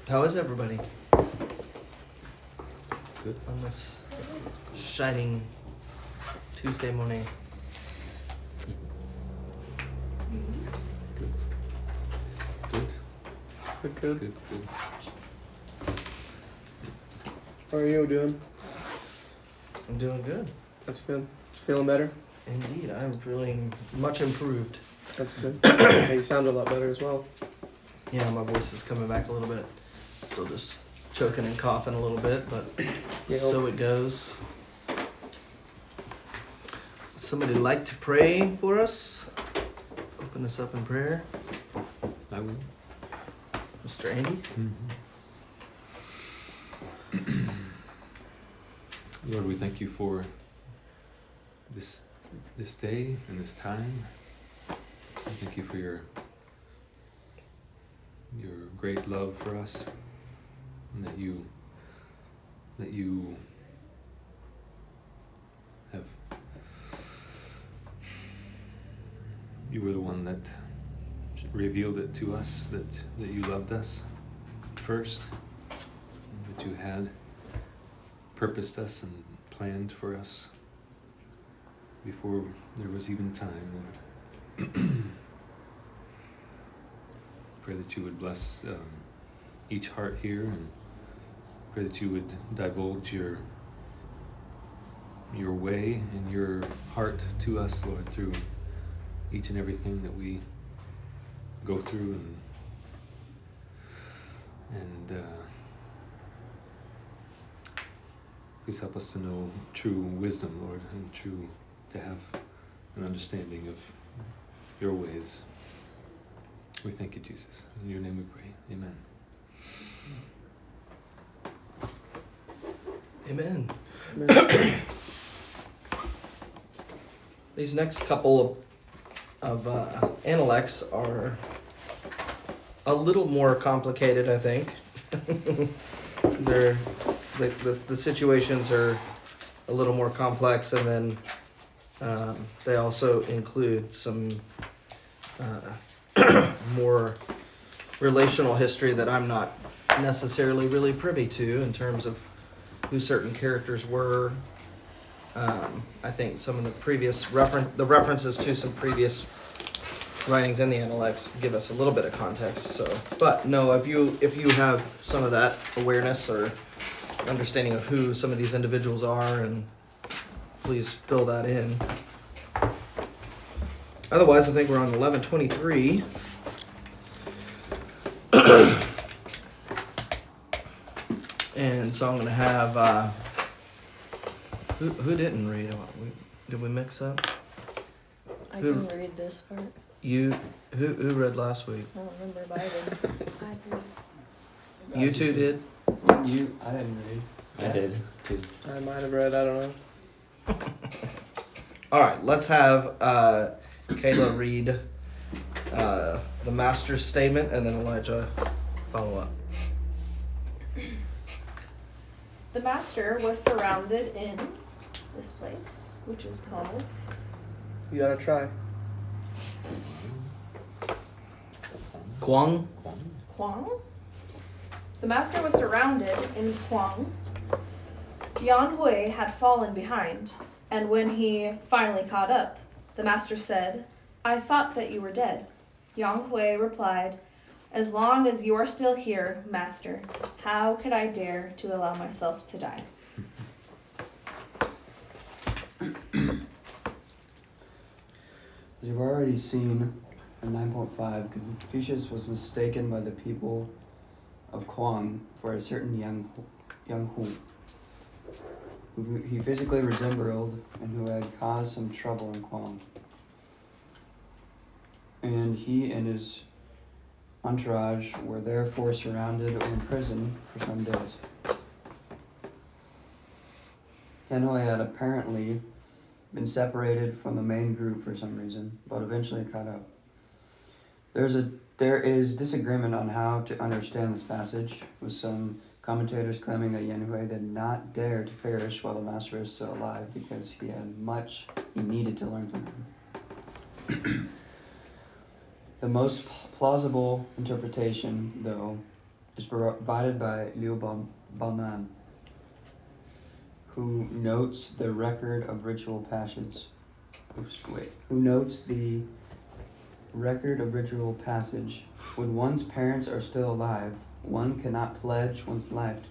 How is everybody Good. on this shining Tuesday morning? Good. Good. Good, good. Good. Good. How are you doing? I'm doing good. That's good. Feeling better? Indeed, I'm feeling much improved. That's good. Yeah, you sound a lot better as well. Yeah, my voice is coming back a little bit. Still just choking and coughing a little bit, but Yeah. so it goes. Somebody like to pray for us? Open us up in prayer. I will. Mr. Andy? Lord, we thank you for this day and this time. We thank you for your great love for us, and that you have you were the one that revealed it to us, that you loved us first, and that you had purposed us and planned for us before there was even time, Lord. Pray that you would bless each heart here, and pray that you would divulge your way and your heart to us, Lord, through each and everything that we go through, and please help us to know true wisdom, Lord, and to have an understanding of your ways. We thank you, Jesus. In your name we pray. Amen. Amen. These next couple of Analects are a little more complicated, I think. The situations are a little more complex, and then they also include some more relational history that I'm not necessarily really privy to in terms of who certain characters were. I think some of the previous references to some previous writings in the Analects give us a little bit of context. So, but no, if you have some of that awareness or understanding of who some of these individuals are, and please fill that in. Otherwise, I think we're on 11:23. And so I'm going to have, who didn't read? Did we mix up? I can read this part. Who read last week? I don't remember, but I did. You two did? I didn't read. I did too. I might have read, I don't know. All right, let's have Kayla read the master's statement, and then Elijah follow up. The master was surrounded in this place, which is called You gotta try. Kwang? Kwang. The master was surrounded in Kwang. Yan Hui had fallen behind, and when he finally caught up, the master said, "I thought that you were dead." Yang Hui replied, "As long as you are still here, master, how could I dare to allow myself to die?" As you've already seen in 9.5, Confucius was mistaken by the people of Kwang for a certain Yang Hu, who he physically resembled and who had caused some trouble in Kwang. And he and his entourage were therefore surrounded or imprisoned for some days. Hanoi had apparently been separated from the main group for some reason, but eventually caught up. There is disagreement on how to understand this passage, with some commentators claiming that Yan Hui did not dare to perish while the master is still alive because he had much he needed to learn from him. The most plausible interpretation, though, is provided by Liu Banan, who notes the record of ritual passage. Who notes the record of ritual passage. When one's parents are still alive, one cannot pledge one's life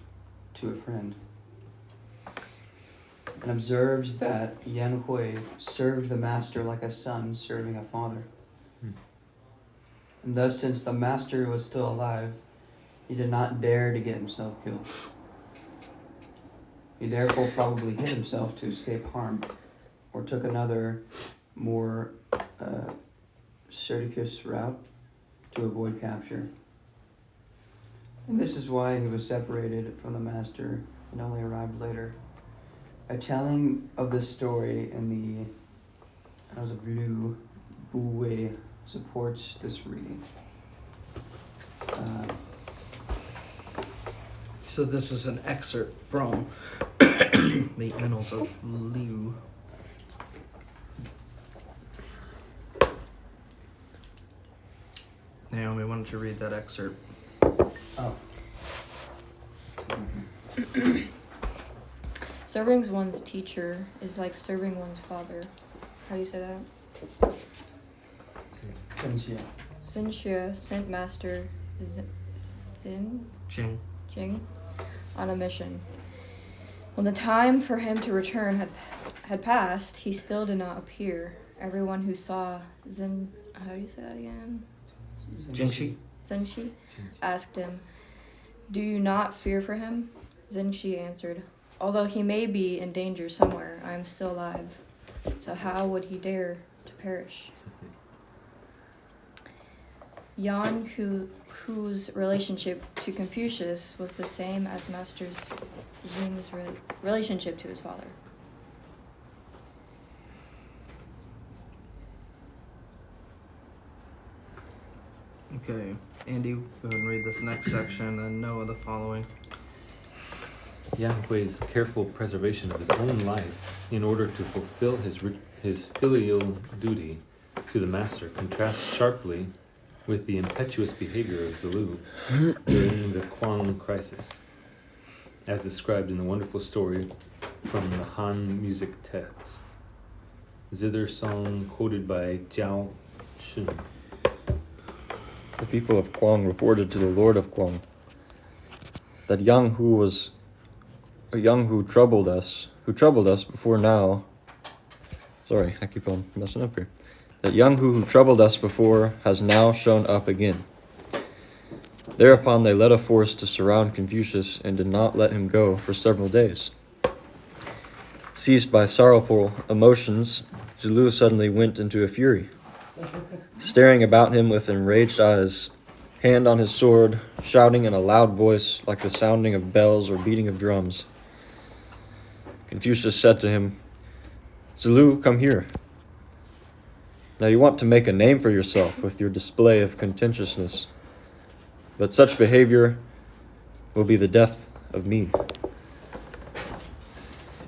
to a friend. And observes that Yan Hui served the master like a son serving a father. And thus, since the master was still alive, he did not dare to get himself killed. He therefore probably hid himself to escape harm, or took another, more circuitous route to avoid capture. And this is why he was separated from the master and only arrived later. A telling of this story in the House of Liu Buwei supports this reading. So this is an excerpt from the Annals of Liu. Naomi, why don't you read that excerpt? Oh. Serving one's teacher is like serving one's father. How do you say that? Kenxie. Xin Xue sent Master Xin Jing. Jing on a mission. When the time for him to return had passed, he still did not appear. Everyone who saw Xin, how do you say that again? Jingxi. Zenshi asked him, "Do you not fear for him?" Zenshi answered, "Although he may be in danger somewhere, I am still alive. So how would he dare to perish?" Yan Hu's relationship to Confucius was the same as Master Xing's relationship to his father. Okay, Andy, go ahead and read this next section and Noah the following. Yan Hui's careful preservation of his own life in order to fulfill his filial duty to the master contrasts sharply with the impetuous behavior of Zilu during the Quang crisis, as described in the wonderful story from the Han music text. Zither song quoted by Jiao Shun. The people of Quang reported to the Lord of Quang that Yang Hu troubled us before now. Sorry, I keep on messing up here. That Yang Hu who troubled us before has now shown up again. Thereupon they led a force to surround Confucius and did not let him go for several days. Seized by sorrowful emotions, Zulu suddenly went into a fury, staring about him with enraged eyes, hand on his sword, shouting in a loud voice like the sounding of bells or beating of drums. Confucius said to him, "Zulu, come here. Now you want to make a name for yourself with your display of contentiousness, but such behavior will be the death of me.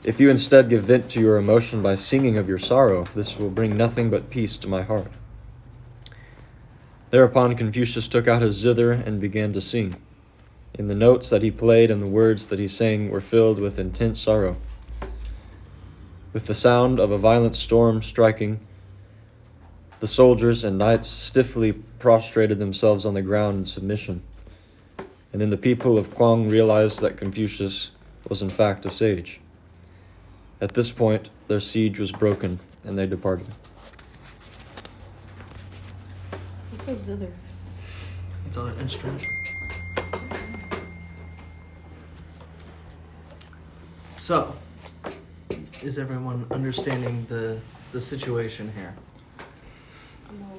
If you instead give vent to your emotion by singing of your sorrow, this will bring nothing but peace to my heart." Thereupon Confucius took out his zither and began to sing. In the notes that he played and the words that he sang were filled with intense sorrow. With the sound of a violent storm striking, the soldiers and knights stiffly prostrated themselves on the ground in submission, and then the people of Quang realized that Confucius was in fact a sage. At this point, their siege was broken, and they departed. What's a zither? It's on an instrument. So, is everyone understanding the situation here?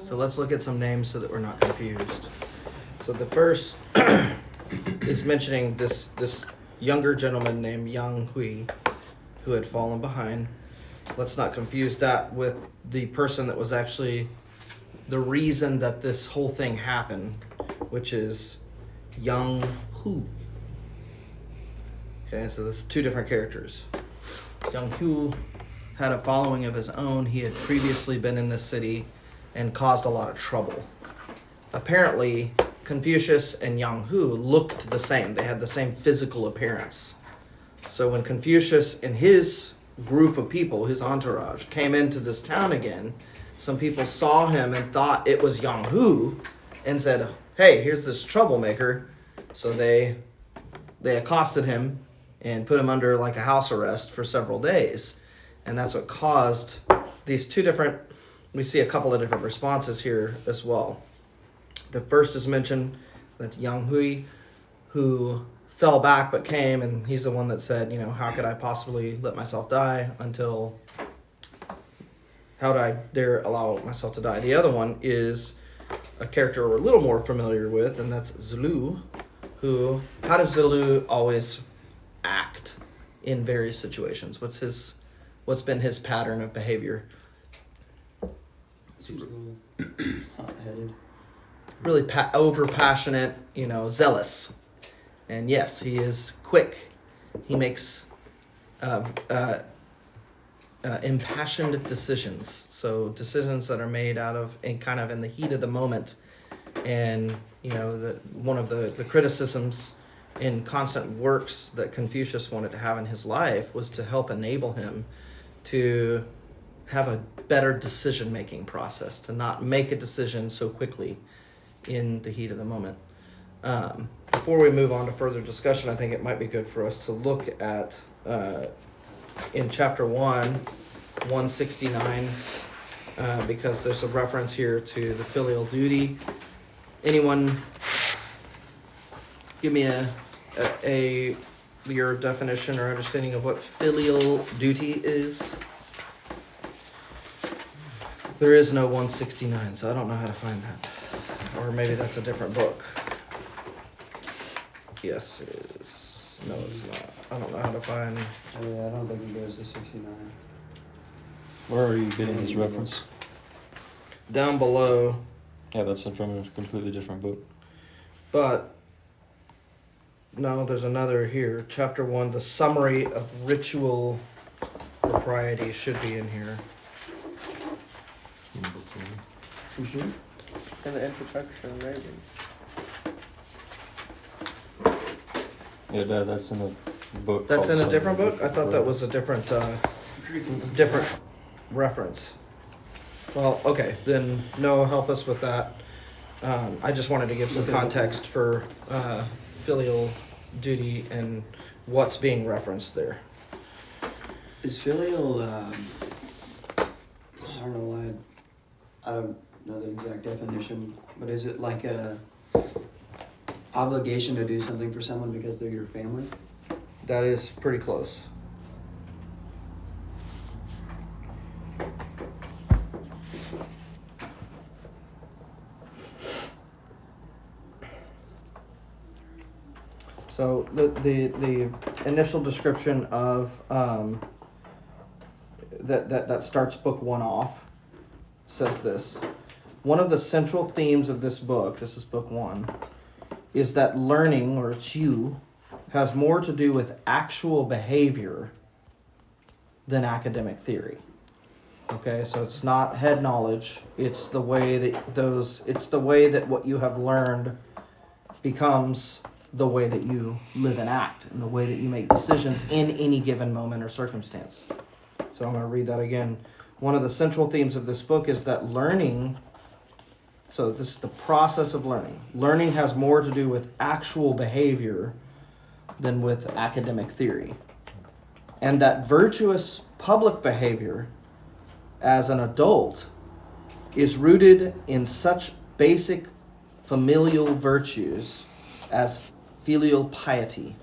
So let's look at some names so that we're not confused. So the first is mentioning this younger gentleman named Yang Hui, who had fallen behind. Let's not confuse that with the person that was actually the reason that this whole thing happened, which is Yang Hu. Okay, so there's two different characters. Yang Hu had a following of his own. He had previously been in this city and caused a lot of trouble. Apparently, Confucius and Yang Hu looked the same. They had the same physical appearance. So when Confucius and his group of people, his entourage, came into this town again, some people saw him and thought it was Yang Hu and said, hey, here's this troublemaker. So they accosted him and put him under like a house arrest for several days. And that's what caused these two different, we see a couple of different responses here as well. The first is mentioned, that's Yang Hui, who fell back but came, and he's the one that said, how could I possibly let myself die how do I dare allow myself to die? The other one is a character we're a little more familiar with, and that's Zulu, how does Zulu always act in various situations? What's been his pattern of behavior? Seems a little hot-headed. Really over passionate, zealous. And yes, he is quick. He makes impassioned decisions. So decisions that are made in the heat of the moment. And one of the criticisms in constant works that Confucius wanted to have in his life was to help enable him to have a better decision-making process, to not make a decision so quickly in the heat of the moment. Before we move on to further discussion, I think it might be good for us to look at, in chapter 1, 169, because there's a reference here to the filial duty. Anyone give me your definition or understanding of what filial duty is? There is no 169, so I don't know how to find that. Or maybe that's a different book. Yes, it is. No, it's not. I don't know how to find. Oh, yeah, I don't think it goes to 69. Where are you getting this reference? Down below, Yeah, that's from a completely different book. but no, there's another here. Chapter 1, the summary of ritual propriety should be in here. You sure? In the introduction, maybe. Yeah, Dad, that's in a book. That's called in a different Summary book? I thought that was a different reference. Well, okay, then Noah, help us with that. I just wanted to give some context for filial duty and what's being referenced there. Is filial, I don't know why, I don't know the exact definition, but is it like a obligation to do something for someone because they're your family? That is pretty close. So the initial description of that starts book 1 off says this: one of the central themes of this book, this is book 1, is that learning, or qiu, has more to do with actual behavior than academic theory. Okay, so it's not head knowledge, it's the way that what you have learned becomes the way that you live and act, and the way that you make decisions in any given moment or circumstance. So I'm going to read that again. One of the central themes of this book is that learning, so this is the process of learning. Learning has more to do with actual behavior than with academic theory. And that virtuous public behavior as an adult is rooted in such basic familial virtues as filial piety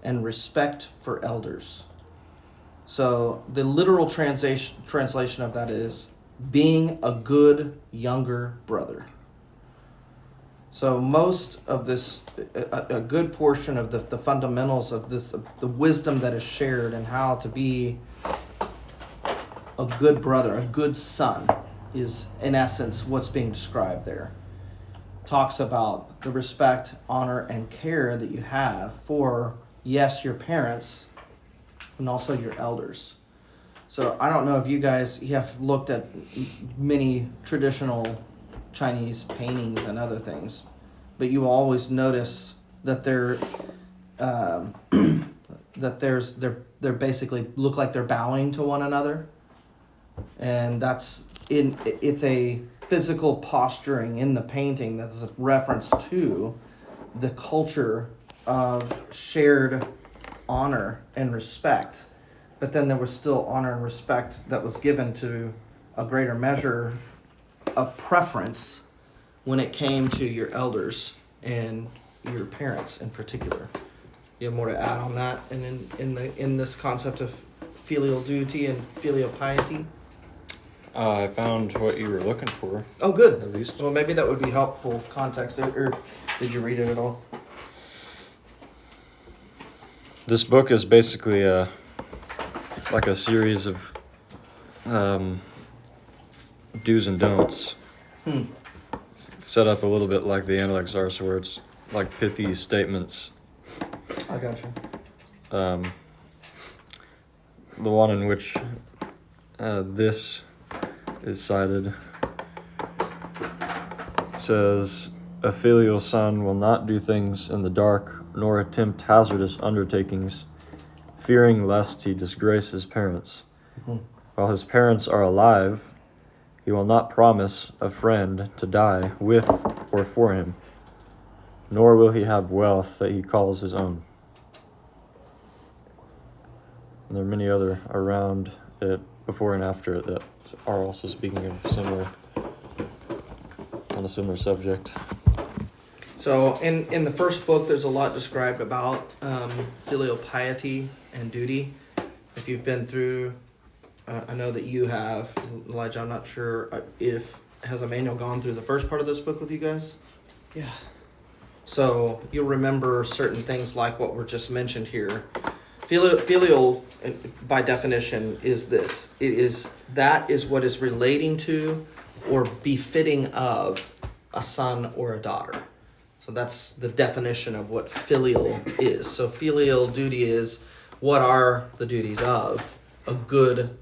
and respect for elders. So the literal translation of that is being a good younger brother. So most of this, a good portion of the fundamentals of this, the wisdom that is shared and how to be a good brother, a good son, is in essence what's being described there. Talks about the respect, honor, and care that you have for, yes, your parents, and also your elders. So I don't know if you guys have looked at many traditional Chinese paintings and other things, but you always notice that they're basically look like they're bowing to one another, and it's a physical posturing in the painting that's a reference to the culture of shared honor and respect. But then there was still honor and respect that was given to a greater measure of preference when it came to your elders and your parents in particular. You have more to add on that, and in this concept of filial duty and filial piety? I found what you were looking for, Oh, good. at least. Well, maybe that would be helpful context. Or did you read it at all? This book is basically like a series of do's and don'ts. Set up a little bit like the Analects are, so where it's like pithy statements. I got you. The one in which this is cited says, "A filial son will not do things in the dark, nor attempt hazardous undertakings, fearing lest he disgrace his parents. While his parents are alive, he will not promise a friend to die with or for him, nor will he have wealth that he calls his own." And there are many other around it, before and after it, that are also speaking of on a similar subject. So in the first book, there's a lot described about filial piety and duty. If you've been through, I know that you have, Elijah. I'm not sure has Emmanuel gone through the first part of this book with you guys? Yeah. So you'll remember certain things like what were just mentioned here. Filial, by definition, is this. That is what is relating to or befitting of a son or a daughter. So that's the definition of what filial is. So filial duty is, what are the duties of a good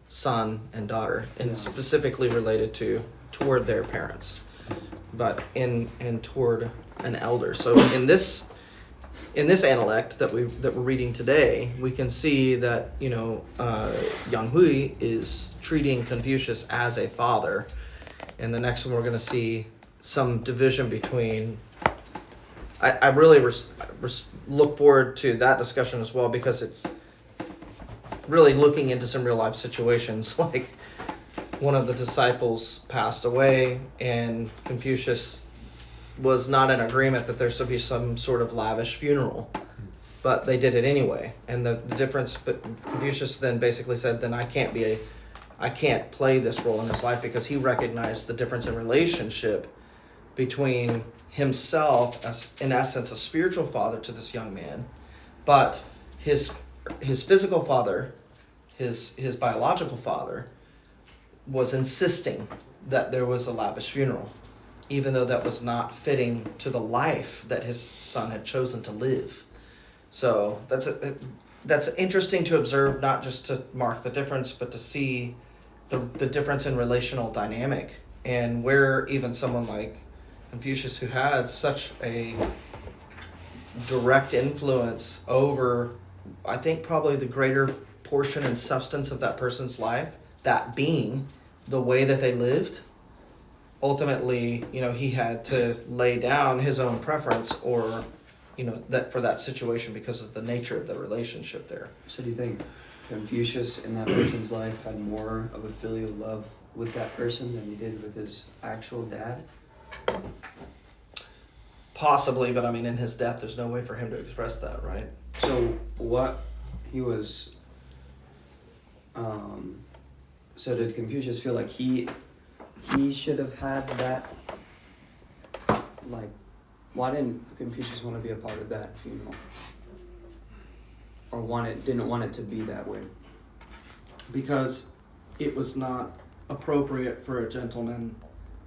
son and daughter, and specifically related toward their parents, but and toward an elder. So in this Analect that we're reading today, we can see that Yang Hui is treating Confucius as a father, and the next one we're going to see some division between. I really look forward to that discussion as well, because it's really looking into some real life situations. Like one of the disciples passed away, and Confucius was not in agreement that there should be some sort of lavish funeral, but they did it anyway. And the difference, but Confucius then basically said, then I can't play this role in his life, because he recognized the difference in relationship between himself as, in essence, a spiritual father to this young man, but his physical father, his biological father, was insisting that there was a lavish funeral, even though that was not fitting to the life that his son had chosen to live. So that's interesting to observe, not just to mark the difference, but to see the difference in relational dynamic, and where even someone like Confucius, who had such a direct influence over, I think, probably the greater portion and substance of that person's life, that being the way that they lived, ultimately, he had to lay down his own preference, or, that for that situation, because of the nature of the relationship there. So do you think Confucius in that person's life had more of a filial love with that person than he did with his actual dad? Possibly, but in his death, there's no way for him to express that, right? So what he was, so did Confucius feel like he should have had that, like, why didn't Confucius want to be a part of that funeral? Or didn't want it to be that way? Because it was not appropriate for a gentleman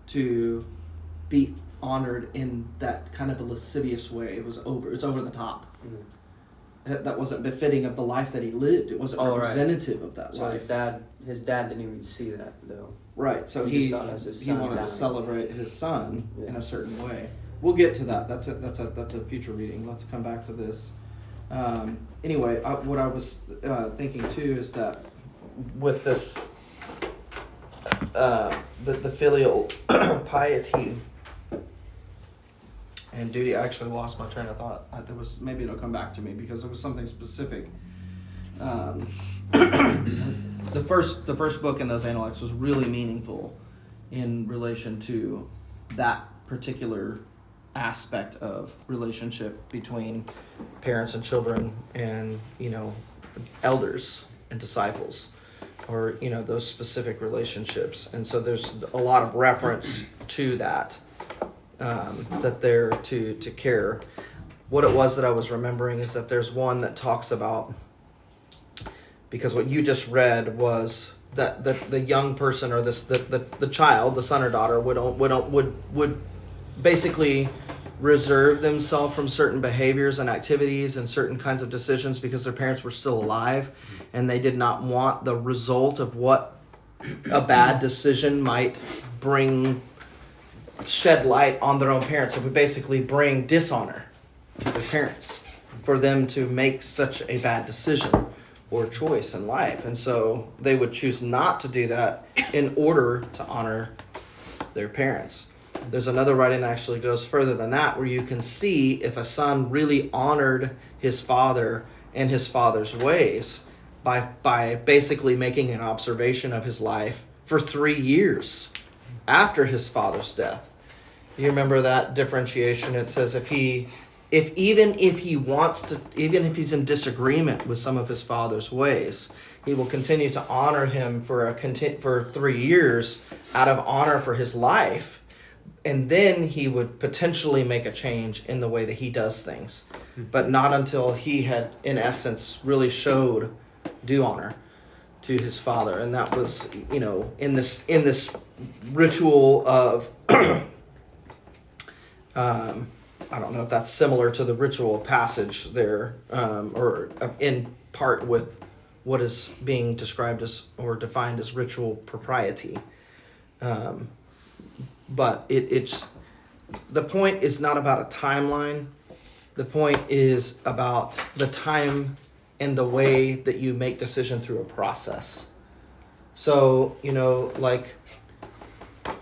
to be honored in that kind of a lascivious way. It's over the top. Mm-hmm. That wasn't befitting of the life that he lived. It wasn't representative of that so life. his dad didn't even see that though. Right, so He he saw it as his son wanted dying. to celebrate his son in Yeah. a certain way. we'll get to that. That's a future reading. Let's come back to this. Anyway, what I was thinking too is that with this, the filial piety and duty. I actually lost my train of thought. There was, maybe it'll come back to me because it was something specific. The first book in those Analects was really meaningful in relation to that particular aspect of relationship between parents and children, and elders and disciples, or those specific relationships. And so there's a lot of reference to that, that they're to care. What it was that I was remembering is that there's one that talks about, because what you just read was that the young person, or the child, the son or daughter, would basically reserve themselves from certain behaviors and activities and certain kinds of decisions because their parents were still alive, and they did not want the result of what a bad decision might shed light on their own parents. It would basically bring dishonor to their parents for them to make such a bad decision or choice in life. And so they would choose not to do that in order to honor their parents. There's another writing that actually goes further than that, where you can see if a son really honored his father and his father's ways by basically making an observation of his life for 3 years after his father's death. You remember that differentiation? It says if even if he's in disagreement with some of his father's ways, he will continue to honor him for 3 years out of honor for his life. And then he would potentially make a change in the way that he does things, but not until he had, in essence, really showed due honor to his father. And that was, in this ritual of, I don't know if that's similar to the ritual passage there, or in part with what is being described as or defined as ritual propriety. But it's the point is not about a timeline. The point is about the time and the way that you make decision through a process. So, like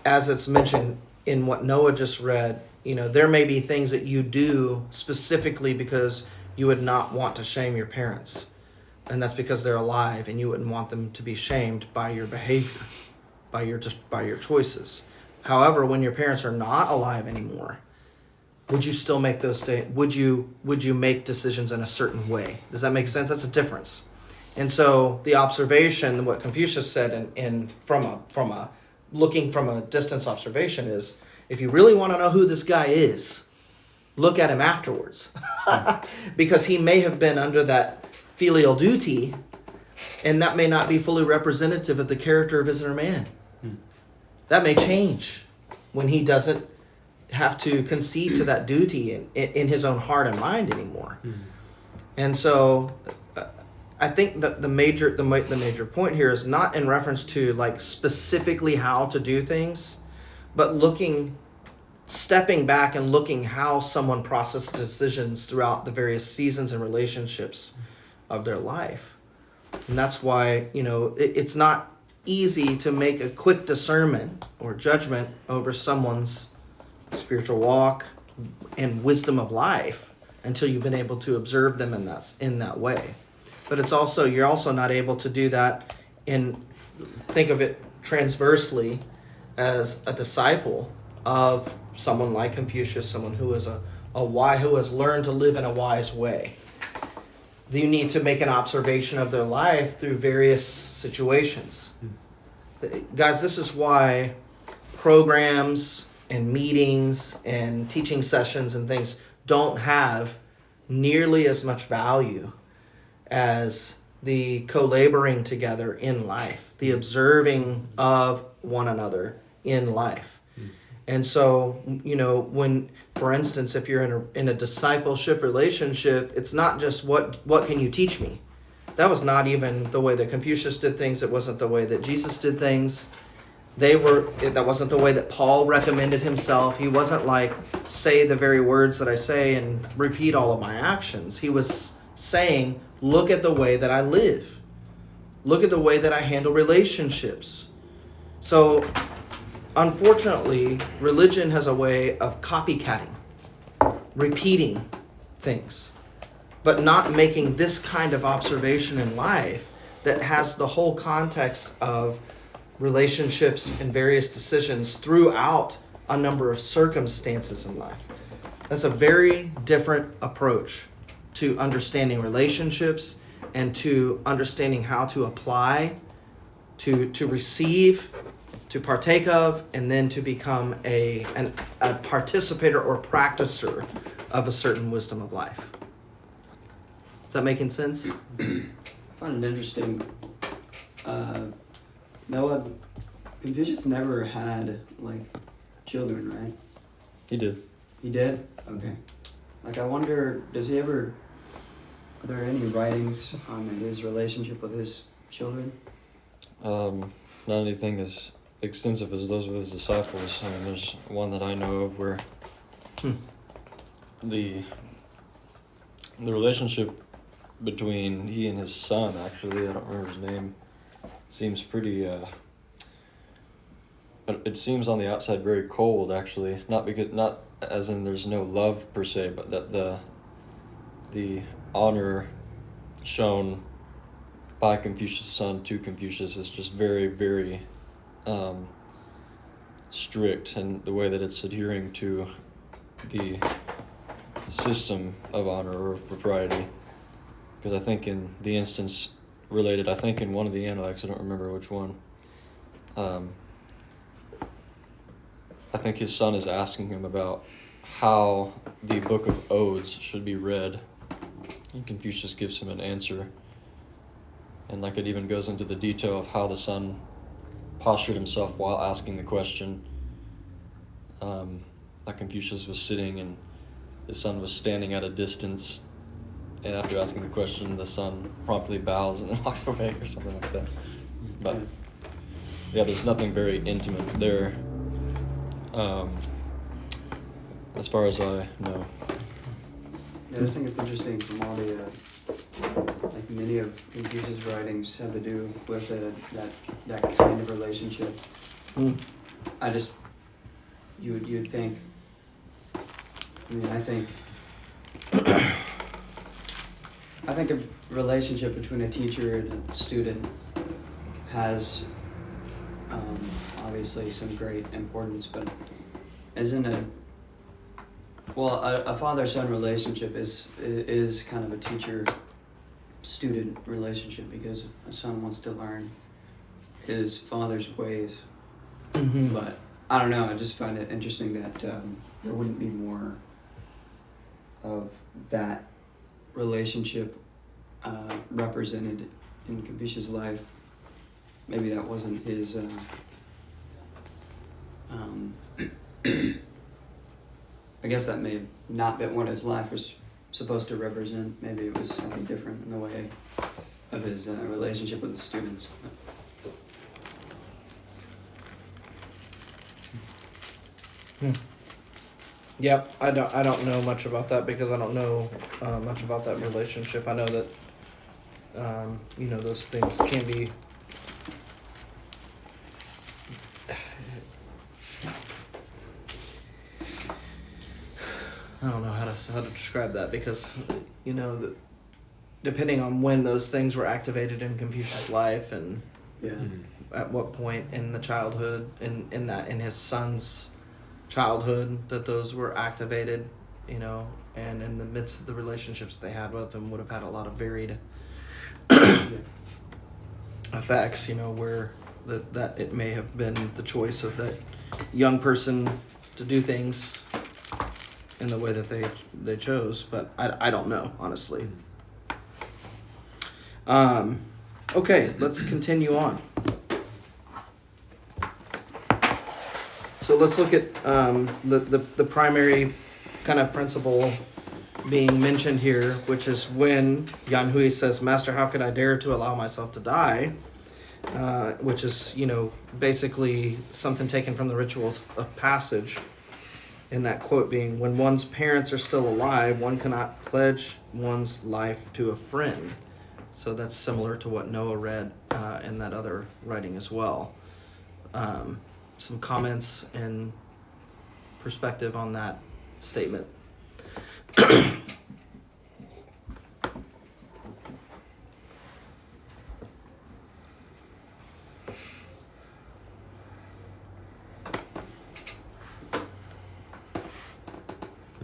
as it's mentioned in what Noah just read, there may be things that you do specifically because you would not want to shame your parents. And that's because they're alive and you wouldn't want them to be shamed by your behavior, by your choices. However, when your parents are not alive anymore, would you still make those would you make decisions in a certain way? Does that make sense? That's a difference. And so the observation, what Confucius said from a looking from a distance observation is, if you really want to know who this guy is, look at him afterwards. Because he may have been under that filial duty, and that may not be fully representative of the character of his inner man. That may change when he doesn't have to concede to that duty in his own heart and mind anymore. And so I think that the major point here is not in reference to like specifically how to do things, but stepping back and looking how someone processes decisions throughout the various seasons and relationships of their life. And that's why, it's not easy to make a quick discernment or judgment over someone's spiritual walk and wisdom of life until you've been able to observe them in that way. But you're also not able to do that think of it transversely as a disciple of someone like Confucius, someone who is who has learned to live in a wise way. You need to make an observation of their life through various situations. Guys, this is why programs and meetings and teaching sessions and things don't have nearly as much value as the co-laboring together in life, the observing of one another in life. And so, when, for instance, if you're in a discipleship relationship, it's not just what can you teach me? That was not even the way that Confucius did things. It wasn't the way that Jesus did things. That wasn't the way that Paul recommended himself. He wasn't like, say the very words that I say and repeat all of my actions. He was saying, look at the way that I live. Look at the way that I handle relationships. So, unfortunately, religion has a way of copycatting, repeating things, but not making this kind of observation in life that has the whole context of relationships and various decisions throughout a number of circumstances in life. That's a very different approach to understanding relationships and to understanding how to apply, to receive, to partake of, and then to become a participator or practicer of a certain wisdom of life. Is that making sense? I find it interesting. Noah, Confucius never had like children, right? He did. He did? Okay. Like I wonder, are there any writings on his relationship with his children? Not anything as extensive as those with his disciples. I mean, there's one that I know of where the relationship between he and his son, actually, I don't remember his name, seems pretty, it seems on the outside very cold, actually. Not as in there's no love per se, but that the honor shown by Confucius' son to Confucius is just very, very strict, and the way that it's adhering to the system of honor or of propriety. Because I think in the instance related, I think in one of the Analects, I don't remember which one, I think his son is asking him about how the book of Odes should be read, and Confucius gives him an answer. And like it even goes into the detail of how the son postured himself while asking the question. Like Confucius was sitting and his son was standing at a distance, and after asking the question, the son promptly bows and then walks away or something like that. But yeah, there's nothing very intimate there, as far as I know. Yeah, I just think it's interesting from all the, like many of Confucius' writings have to do with that kind of relationship. You'd think, I think a relationship between a teacher and a student has obviously some great importance, but isn't a father-son relationship is kind of a teacher-student relationship, because a son wants to learn his father's ways. Mm-hmm. But I don't know, I just find it interesting that there wouldn't be more of that relationship represented in Confucius' life. Maybe that wasn't his I guess that may have not been what his life was supposed to represent. Maybe it was something different in the way of his relationship with the students. Yep, I don't know much about that because I don't know much about that relationship. I know that those things can be I don't know how to describe that, because that depending on when those things were activated in Confucius' life and at what point in the childhood in his son's childhood that those were activated, and in the midst of the relationships they had with them would have had a lot of varied effects, where that it may have been the choice of that young person to do things in the way that they chose, but I don't know, honestly. Okay, let's continue on. So let's look at the primary kind of principle being mentioned here, which is when Yan Hui says, "Master, how could I dare to allow myself to die?" which is, basically something taken from the ritual of passage. And that quote being, when one's parents are still alive, one cannot pledge one's life to a friend. So that's similar to what Noah read in that other writing as well. Some comments and perspective on that statement.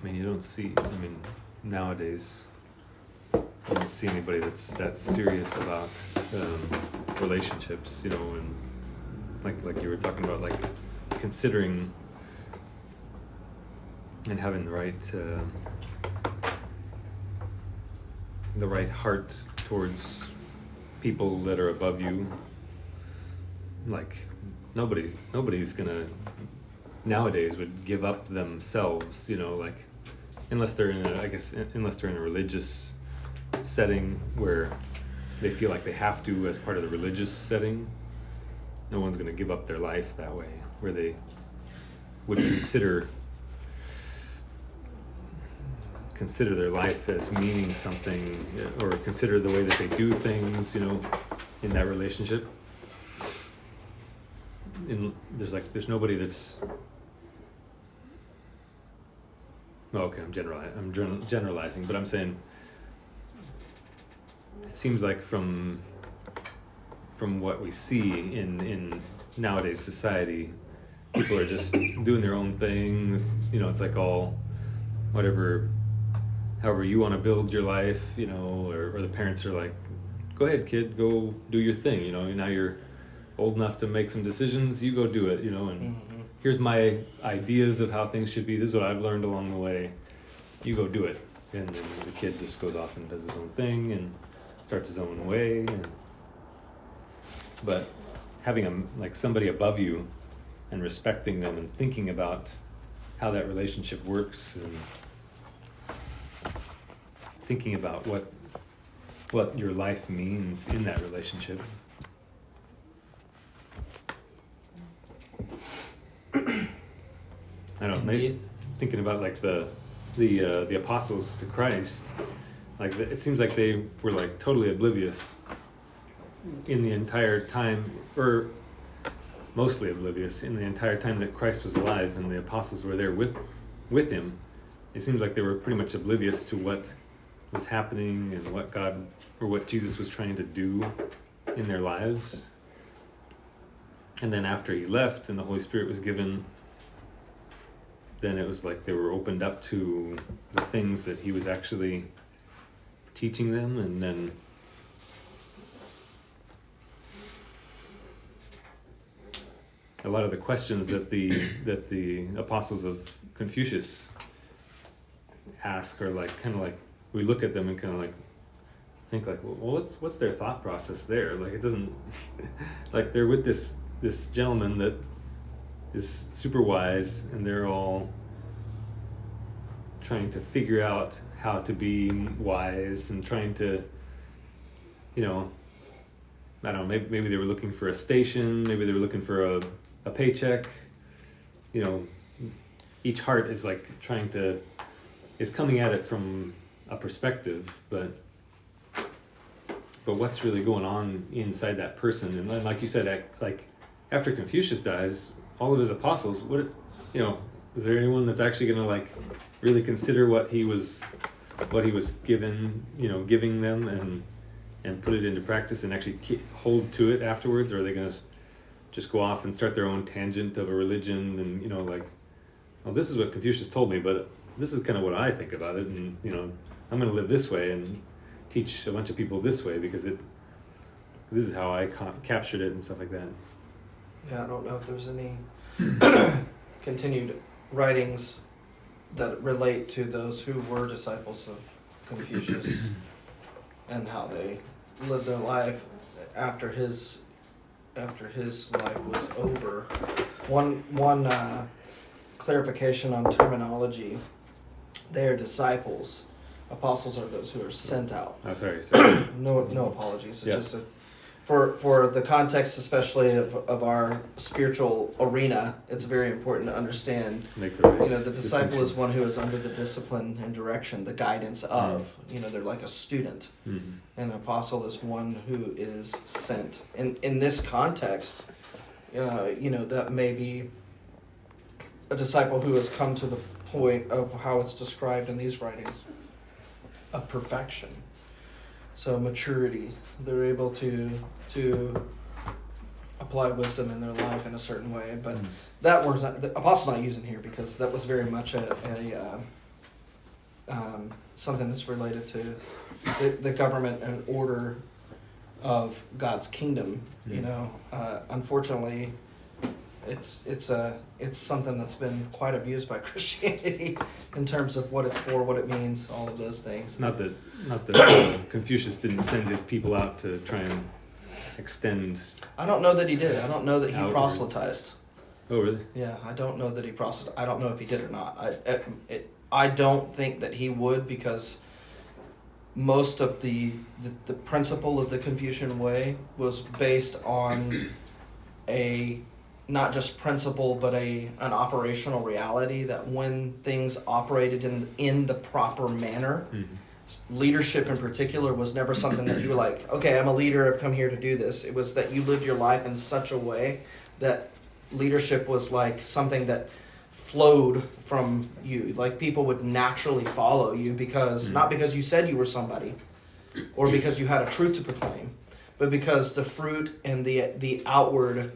You don't see, nowadays, you don't see anybody that's serious about relationships, and like you were talking about, like considering and having the right heart towards people that are above you. Like nobody's gonna nowadays would give up themselves, like unless they're in a religious setting where they feel like they have to as part of the religious setting. No one's going to give up their life that way, where they would consider their life as meaning something, or consider the way that they do things, in that relationship. There's nobody that's. Okay, I'm generalizing, but I'm saying it seems like from what we see in nowadays society, people are just doing their own thing. It's like all however you want to build your life, or the parents are like, go ahead, kid, go do your thing. Now you're old enough to make some decisions. You go do it. And here's my ideas of how things should be. This is what I've learned along the way. You go do it. And then the kid just goes off and does his own thing and starts his own way. But having somebody above you and respecting them and thinking about how that relationship works and thinking about what your life means in that relationship. I don't know, maybe thinking about the apostles to Christ, it seems like they were totally oblivious in the entire time, or mostly oblivious in the entire time that Christ was alive and the apostles were there with him. It seems like they were pretty much oblivious to what was happening and what God or what Jesus was trying to do in their lives. And then after he left and the Holy Spirit was given, then it was like they were opened up to the things that he was actually teaching them. And then a lot of the questions that the apostles of Confucius ask are we look at them and think well, what's their thought process there? It doesn't they're with this gentleman that is super wise, and they're all trying to figure out how to be wise and trying to, I don't know, maybe they were looking for a station, maybe they were looking for a paycheck. Each heart is is coming at it from a perspective, but what's really going on inside that person? And then, like you said, after Confucius dies, all of his apostles, is there anyone that's actually going to really consider what he was giving them and put it into practice and actually hold to it afterwards? Or are they going to just go off and start their own tangent of a religion and well, this is what Confucius told me, but this is kind of what I think about it, and I'm going to live this way and teach a bunch of people this way because this is how I captured it and stuff like that. Yeah, I don't know if there's any continued writings that relate to those who were disciples of Confucius and how they lived their life after his life was over. One clarification on terminology: they are disciples. Apostles are those who are sent out. Oh, sorry. No apologies. It's Yeah. just for the context, especially of our spiritual arena, it's very important to understand. Make the right You know, the disciple is distinction. one who is under the discipline and direction, the guidance of. You know, they're like a student. Mhm. An apostle is one who is sent. In this context, you know, that may be a disciple who has come to the point of how it's described in these writings of perfection. So maturity, they're able to apply wisdom in their life in a certain way. But that word's not, the apostle's not using here because that was very much something that's related to the government and order of God's kingdom. You know, unfortunately, it's something that's been quite abused by Christianity in terms of what it's for, what it means, all of those things. Not that Confucius didn't send his people out to try and extend. I don't know that he did. I don't know that he Outwards. proselytized. Oh, really? Yeah, I don't know that he proselytized. I don't know if he did or not. I don't think that he would, because most of the principle of the Confucian way was based on a not just principle but an operational reality, that when things operated in the proper manner, leadership in particular was never something that you were like, okay, I'm a leader, I've come here to do this. It was that you lived your life in such a way that leadership was like something that flowed from you. Like people would naturally follow you because, not because you said you were somebody or because you had a truth to proclaim, but because the fruit and the outward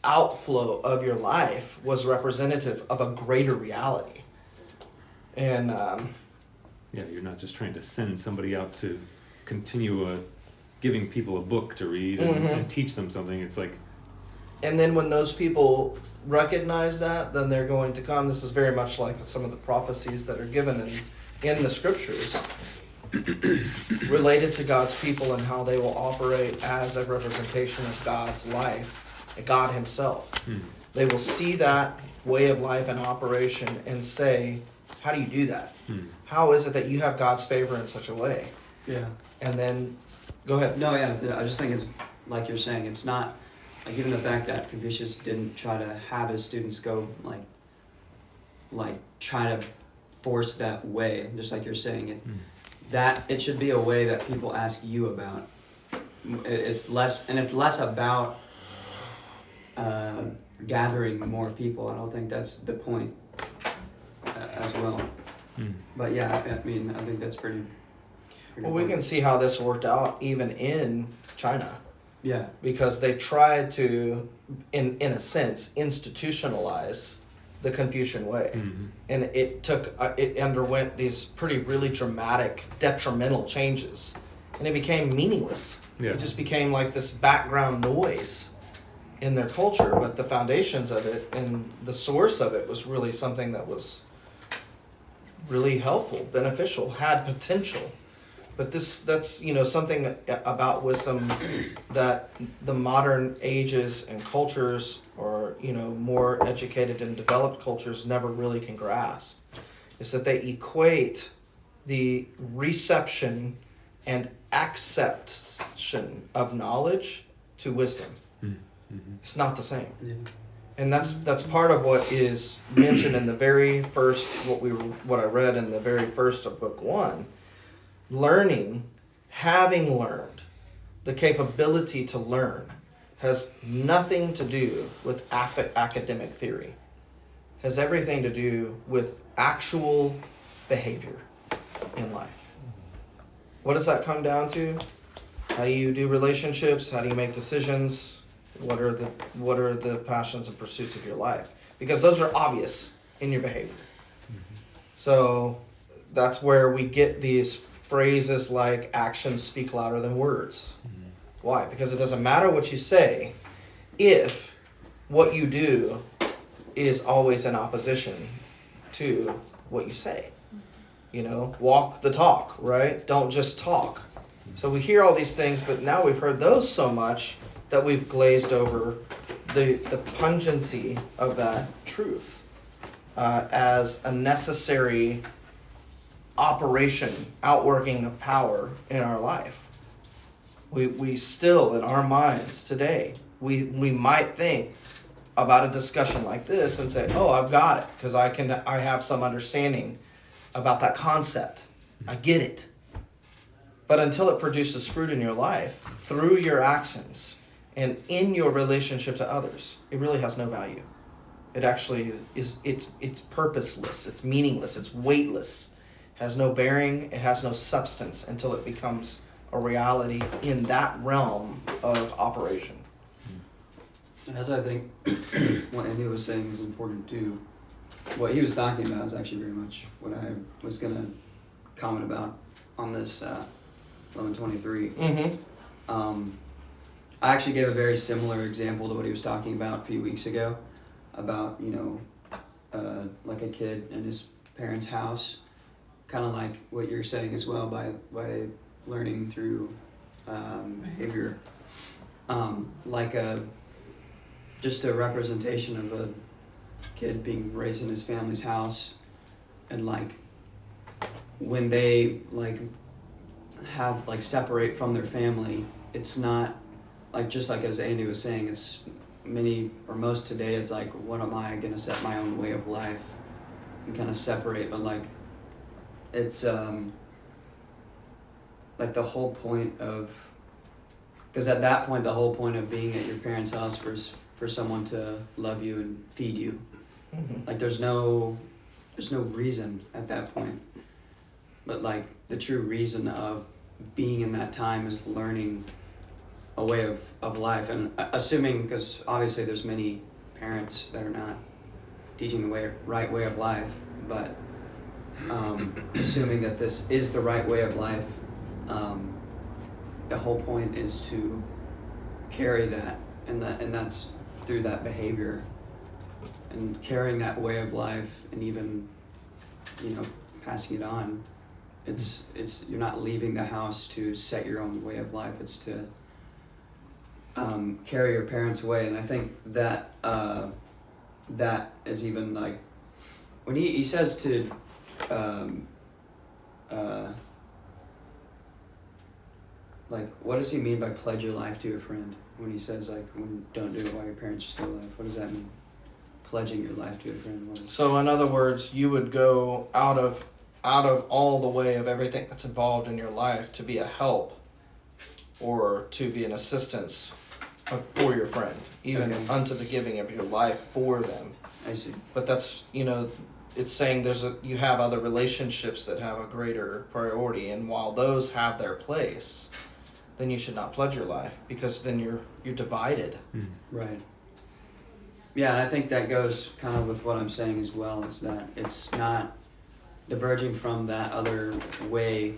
outflow of your life was representative of a greater reality. And Yeah, you're not just trying to send somebody out to continue giving people a book to read and teach them something. It's like, and then when those people recognize that, then they're going to come. This is very much like some of the prophecies that are given in the scriptures related to God's people and how they will operate as a representation of God's life, God himself. They will see that way of life and operation and say, how do you do that? How is it that you have God's favor in such a way? Yeah. And then, go ahead. No, yeah, I just think it's like you're saying, it's not, like even the fact that Confucius didn't try to have his students go like try to force that way, just like you're saying, that it should be a way that people ask you about. It's less about gathering more people. I don't think that's the point as well. But yeah, I mean, I think that's pretty Well, we can see how this worked out even in China, Yeah. because they tried to, in a sense, institutionalize the Confucian way, and it underwent these really dramatic, detrimental changes, and it became meaningless. Yeah. It just became like this background noise in their culture, but the foundations of it and the source of it was really something that was really helpful, beneficial, had potential. But that's something about wisdom that the modern ages and cultures, or more educated and developed cultures, never really can grasp, is that they equate the reception and acceptation of knowledge to wisdom. It's not the same. Yeah. And that's part of what is mentioned in the very first, what I read in the very first of book 1. Learning, having learned, the capability to learn, has nothing to do with academic theory. It has everything to do with actual behavior in life. What does that come down to? How do you do relationships? How do you make decisions? What are the passions and pursuits of your life? Because those are obvious in your behavior. So that's where we get these phrases like actions speak louder than words. Why? Because it doesn't matter what you say if what you do is always in opposition to what you say. Walk the talk, right? Don't just talk. So we hear all these things, but now we've heard those so much that we've glazed over the pungency of that truth as a necessary operation, outworking of power in our life. We still, in our minds today, we might think about a discussion like this and say, oh, I've got it, because I have some understanding about that concept. I get it. But until it produces fruit in your life, through your actions and in your relationship to others, it really has no value. It actually is, it's purposeless, it's meaningless, it's weightless, has no bearing, it has no substance until it becomes a reality in that realm of operation. As I think what Andy was saying is important too. What he was talking about is actually very much what I was going to comment about on this 1123. Mm-hmm. I actually gave a very similar example to what he was talking about a few weeks ago about, like a kid in his parents' house, kind of like what you're saying as well by learning through behavior, just a representation of a kid being raised in his family's house, and like when they have separate from their family, it's not just like as Andy was saying, it's most today it's like, what am I gonna set my own way of life and kind of separate, but it's the whole point of, because at that point the whole point of being at your parents' house was for someone to love you and feed you. Mm-hmm. There's no reason at that point, but the true reason of being in that time is learning a way of life, and assuming, because obviously there's many parents that are not teaching the right way of life, but assuming that this is the right way of life, the whole point is to carry that, and that's through that behavior and carrying that way of life, and even passing it on. It's you're not leaving the house to set your own way of life. It's to carry your parents' way, and I think that that is even when he says to what does he mean by pledge your life to your friend, when he says when don't do it while your parents are still alive? What does that mean? Pledging your life to a friend. So in other words, you would go out of all the way of everything that's involved in your life to be a help or to be an assistance for your friend, even unto the giving of your life for them. I see. But that's, it's saying you have other relationships that have a greater priority, and while those have their place, then you should not pledge your life, because then you're divided. Right. Yeah, and I think that goes kind of with what I'm saying as well. It's that it's not diverging from that other way.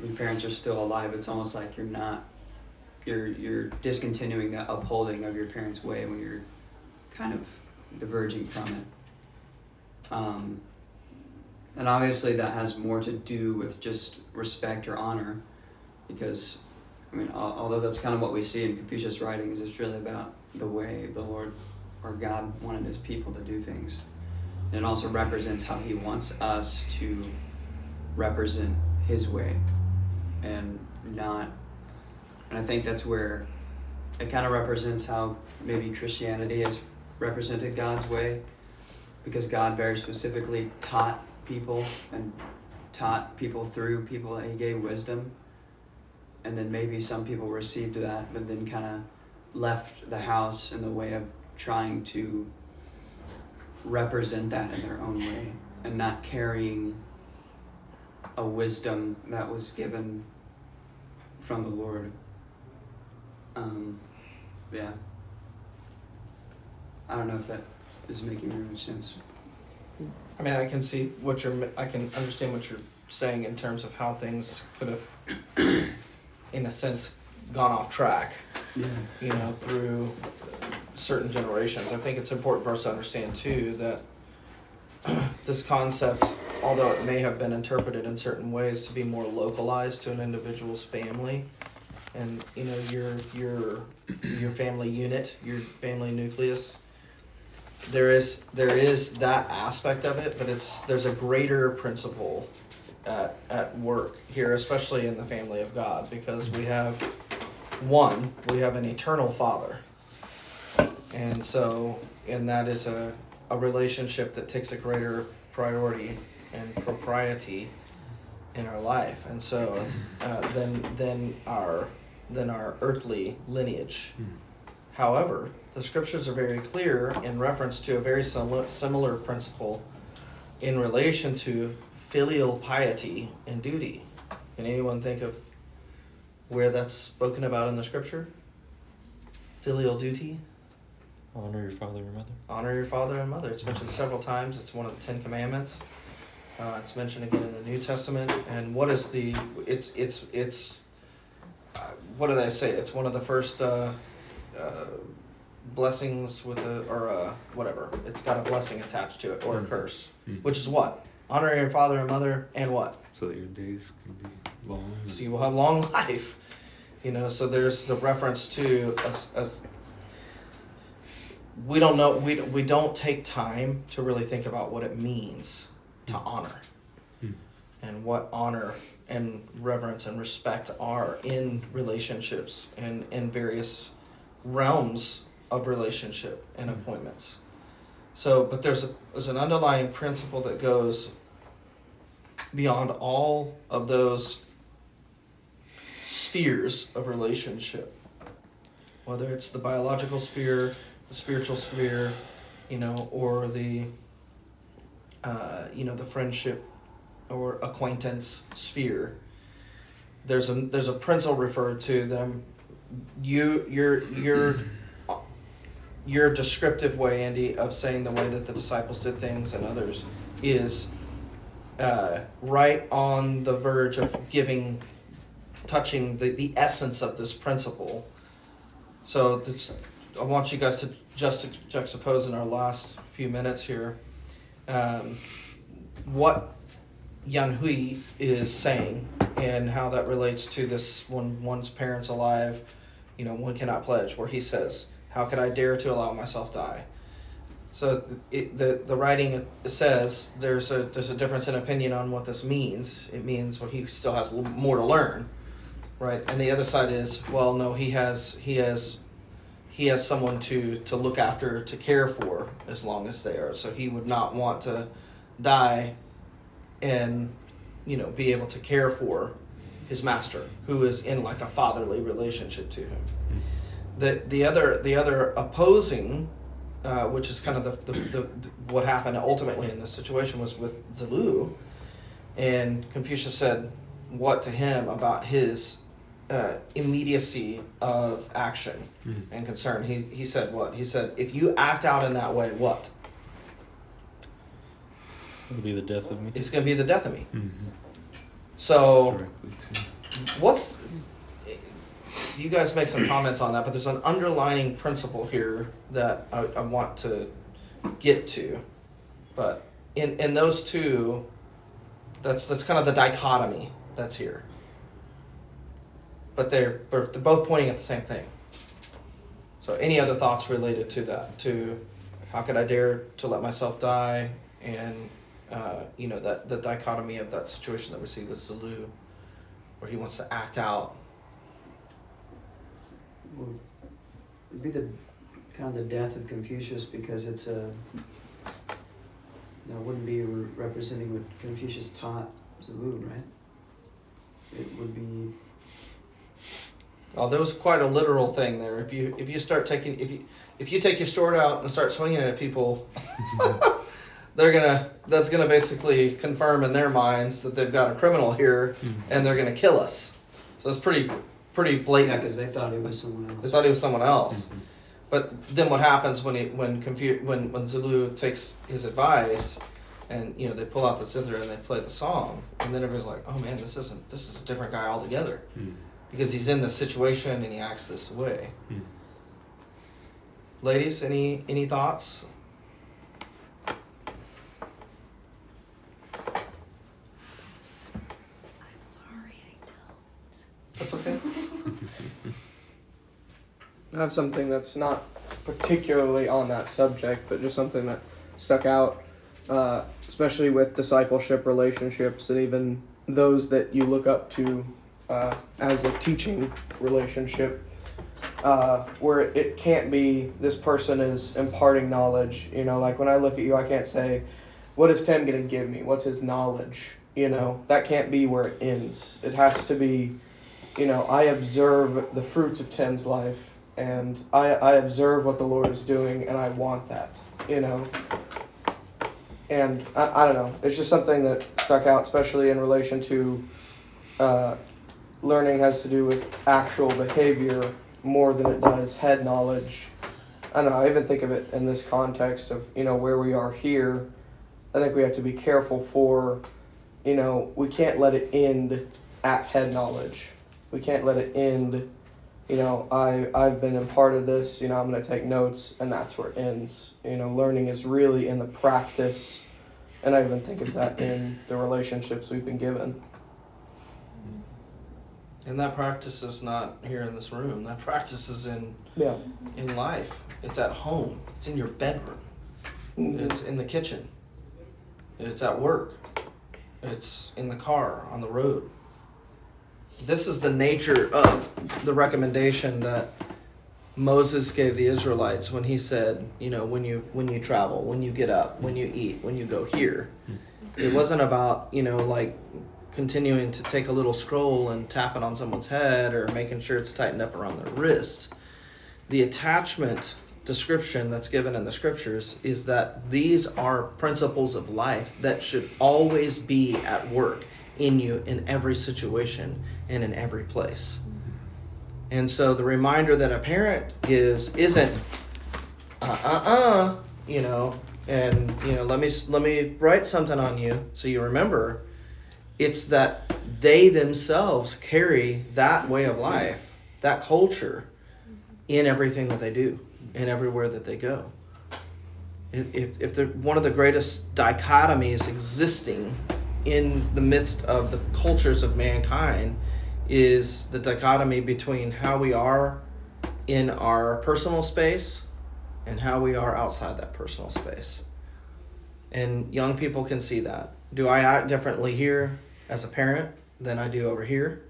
Your parents are still alive. It's almost like you're discontinuing that upholding of your parents' way when you're kind of diverging from it. And obviously that has more to do with just respect or honor, because although that's kind of what we see in Confucius' writings, it's really about the way the Lord or God wanted his people to do things. And it also represents how he wants us to represent his way, and I think that's where it kind of represents how maybe Christianity has represented God's way, because God very specifically taught people through people that he gave wisdom, and then maybe some people received that but then kind of left the house in the way of trying to represent that in their own way and not carrying a wisdom that was given from the Lord. Yeah. I don't know if that is making very much sense. I mean, I can understand what you're saying in terms of how things could have, in a sense, gone off track. Yeah. Through certain generations. I think it's important for us to understand too that this concept, although it may have been interpreted in certain ways to be more localized to an individual's family, and your family unit, your family nucleus, there is that aspect of it, but there's a greater principle at work here, especially in the family of God, because we have one, we have an eternal Father. And so, and that is a relationship that takes a greater priority and propriety in our life. And so, than our earthly lineage. However, the scriptures are very clear in reference to a very similar principle in relation to filial piety and duty. Can anyone think of where that's spoken about in the scripture? Filial duty? Honor your father and mother. Honor your father and mother. It's mentioned several times. It's one of the 10 Commandments. It's mentioned again in the New Testament. And what is the? It's. What did I say? It's one of the first blessings with whatever. It's got a blessing attached to it or a curse, which is what? Honor your father and mother, and what? So that your days can be long. So you will have long life. So there's the reference to us. We don't know. We don't take time to really think about what it means to honor, and what honor and reverence and respect are in relationships and in various realms of relationship and appointments. So, but there's an underlying principle that goes beyond all of those spheres of relationship, whether it's the biological sphere, the spiritual sphere, or the the friendship or acquaintance sphere. There's a principle referred to them. Your descriptive way, Andy, of saying the way that the disciples did things and others is right on the verge of touching the essence of this principle. So I want you guys to just juxtapose in our last few minutes here what Yan Hui is saying and how that relates to this when one's parents alive, one cannot pledge, where he says, how could I dare to allow myself die? So the writing says there's a difference in opinion on what this means. It means, well, he still has more to learn, right? And the other side is, well, no, he has someone to look after, to care for as long as they are. So he would not want to die and be able to care for his master, who is in like a fatherly relationship to him. The other opposing, which is kind of the what happened ultimately in this situation, was with Zelu, and Confucius said what to him about his immediacy of action and concern. He said what? He said, if you act out in that way, what? It'll be the death of me. It's going to be the death of me. So, Directly to. you guys make some comments on that, but there's an underlying principle here that I want to get to. But in those two, that's kind of the dichotomy that's here. But they're both pointing at the same thing. So any other thoughts related to that? To how could I dare to let myself die? And that the dichotomy of that situation that we see with Zelu, where he wants to act out. Well, it'd be the kind of the death of Confucius, because it's it wouldn't be representing what Confucius taught Zelu, right? It would be. Oh, there was quite a literal thing there. If you start taking if you take your sword out and start swinging it at people, that's gonna basically confirm in their minds that they've got a criminal here and they're gonna kill us. So it's pretty blatant. Yeah, because they thought he was someone else. They thought he was someone else. But then what happens when Zelu takes his advice, and they pull out the zither and they play the song, and then everybody's like, oh man, this is a different guy altogether, because he's in this situation and he acts this way. Ladies, any thoughts? I'm sorry, I don't. That's okay. I have something that's not particularly on that subject, but just something that stuck out, especially with discipleship relationships and even those that you look up to as a teaching relationship. where it can't be this person is imparting knowledge. You know, like when I look at you, I can't say, what is Tim going to give me? What's his knowledge? You know, that can't be where it ends. It has to be, you know, I observe the fruits of Tim's life, and I observe what the Lord is doing, and I want that, you know. And I don't know, it's just something that stuck out, especially in relation to learning has to do with actual behavior more than it does head knowledge. I don't know, I even think of it in this context of, you know, where we are here. I think we have to be careful for, you know, we can't let it end at head knowledge. We can't let it end, you know, I've been imparted this, you know, I'm going to take notes, and that's where it ends. You know, learning is really in the practice, and I even think of that in the relationships we've been given. And that practice is not here in this room. That practice is in life. It's at home. It's in your bedroom. Mm-hmm. It's in the kitchen. It's at work. It's in the car, on the road. This is the nature of the recommendation that Moses gave the Israelites when he said, you know, when you travel, when you get up, when you eat, when you go here. It wasn't about, you know, like continuing to take a little scroll and tap it on someone's head or making sure it's tightened up around their wrist. The attachment description that's given in the scriptures is that these are principles of life that should always be at work in you in every situation and in every place. And so the reminder that a parent gives isn't you know, and you know, let me write something on you so you remember. It's that they themselves carry that way of life, that culture, in everything that they do and everywhere that they go. If they're one of the greatest dichotomies existing in the midst of the cultures of mankind is the dichotomy between how we are in our personal space and how we are outside that personal space. And young people can see that. Do I act differently here as a parent than I do over here?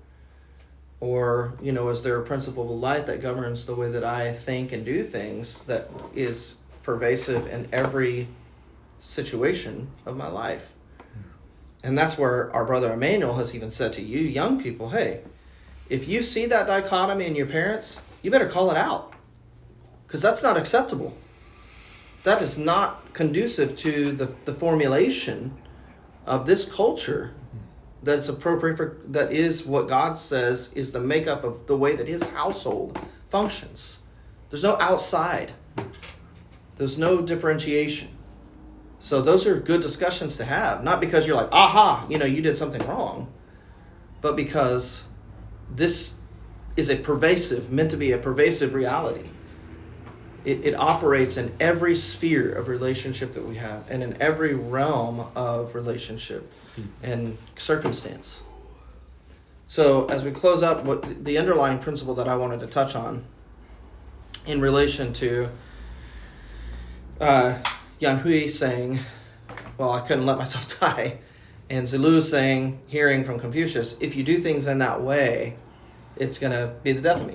Or, you know, is there a principle of light that governs the way that I think and do things that is pervasive in every situation of my life? And that's where our brother Emmanuel has even said to you, young people, hey, if you see that dichotomy in your parents, you better call it out. Because that's not acceptable. That is not conducive to the formulation of this culture that's appropriate for, that is what God says is the makeup of the way that his household functions. There's no outside. There's no differentiation. So those are good discussions to have, not because you're like, aha, you know, you did something wrong, but because this is meant to be a pervasive reality. It operates in every sphere of relationship that we have and in every realm of relationship and circumstance. So as we close up, what the underlying principle that I wanted to touch on in relation to Yan Hui saying, well, I couldn't let myself die, and Zulu saying, hearing from Confucius, if you do things in that way, it's going to be the death of me.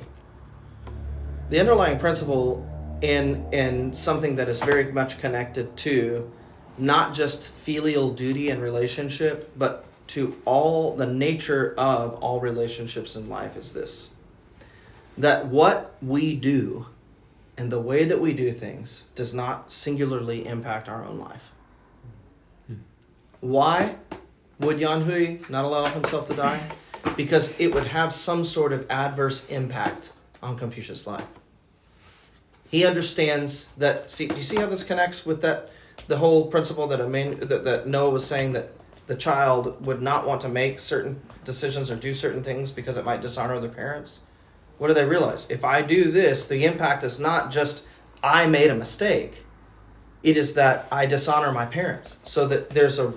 The underlying principle in something that is very much connected to not just filial duty and relationship, but to all the nature of all relationships in life is this: that what we do and the way that we do things does not singularly impact our own life. Why would Yan Hui not allow himself to die? Because it would have some sort of adverse impact on Confucius' life. He understands that. See, do you see how this connects with that? The whole principle that Noah was saying, that the child would not want to make certain decisions or do certain things because it might dishonor their parents. What do they realize? If I do this, the impact is not just I made a mistake. It is that I dishonor my parents. So that there's a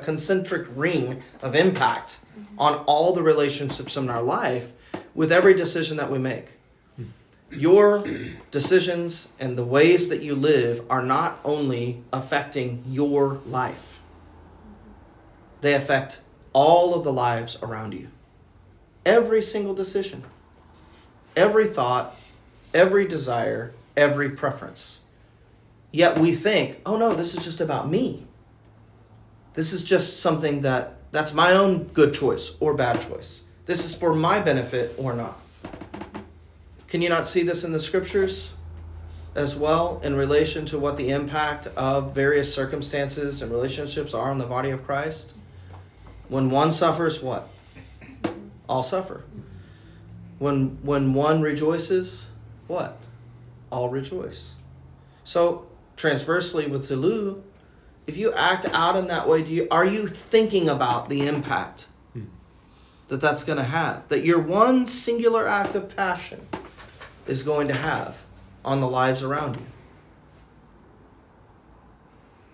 concentric ring of impact on all the relationships in our life with every decision that we make. Your decisions and the ways that you live are not only affecting your life. They affect all of the lives around you. Every single decision, every thought, every desire, every preference. Yet we think, oh no, this is just about me. This is just something that's my own good choice or bad choice. This is for my benefit or not. Can you not see this in the scriptures as well in relation to what the impact of various circumstances and relationships are on the body of Christ? When one suffers, what? All suffer. When one rejoices, what? All rejoice. So transversely with Zulu, if you act out in that way, are you thinking about the impact that that's going to have? That your one singular act of passion is going to have on the lives around you?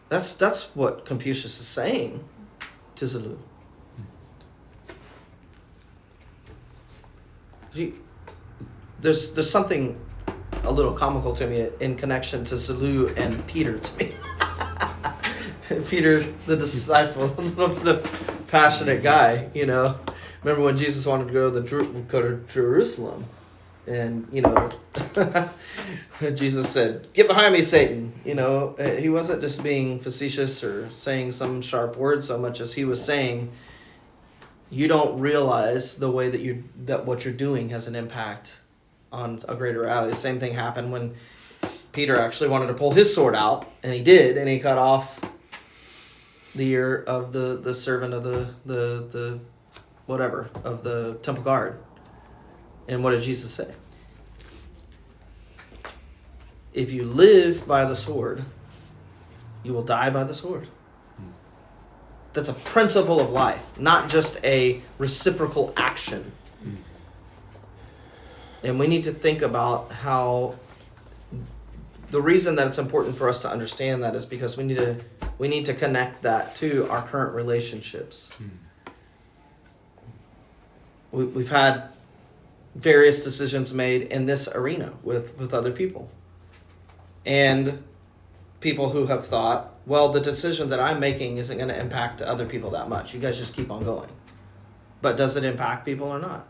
That's what Confucius is saying to Zulu. There's something a little comical to me in connection to Zulu and Peter to me. Peter, the disciple, a little bit of passionate guy, you know. Remember when Jesus wanted to go to Jerusalem, and you know, Jesus said, "Get behind me, Satan." You know, he wasn't just being facetious or saying some sharp word so much as he was saying, you don't realize the way that what you're doing has an impact on a greater reality. The same thing happened when Peter actually wanted to pull his sword out, and he did, and he cut off the ear of the servant of the whatever of the temple guard. And what did Jesus say? If you live by the sword, you will die by the sword. That's a principle of life, not just a reciprocal action. And we need to think about how the reason that it's important for us to understand that is because we need to connect that to our current relationships. We've had various decisions made in this arena with other people. And people who have thought, well, the decision that I'm making isn't going to impact other people that much. You guys just keep on going. But does it impact people or not?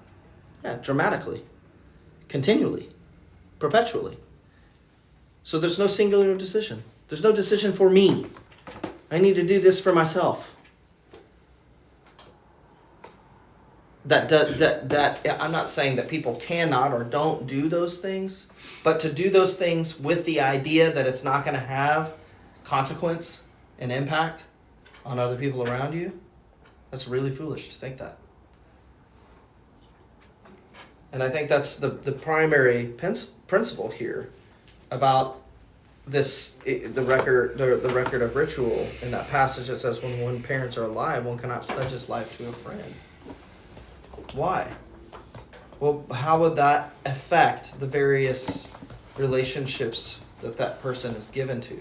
Yeah, dramatically, continually, perpetually. So there's no singular decision. There's no decision for me. I need to do this for myself. That I'm not saying that people cannot or don't do those things, but to do those things with the idea that it's not going to have consequence and impact on other people around you, that's really foolish to think that. And I think that's the primary principle here about this, the record of ritual in that passage that says when parents are alive, one cannot pledge his life to a friend. Why? Well, how would that affect the various relationships that person is given to?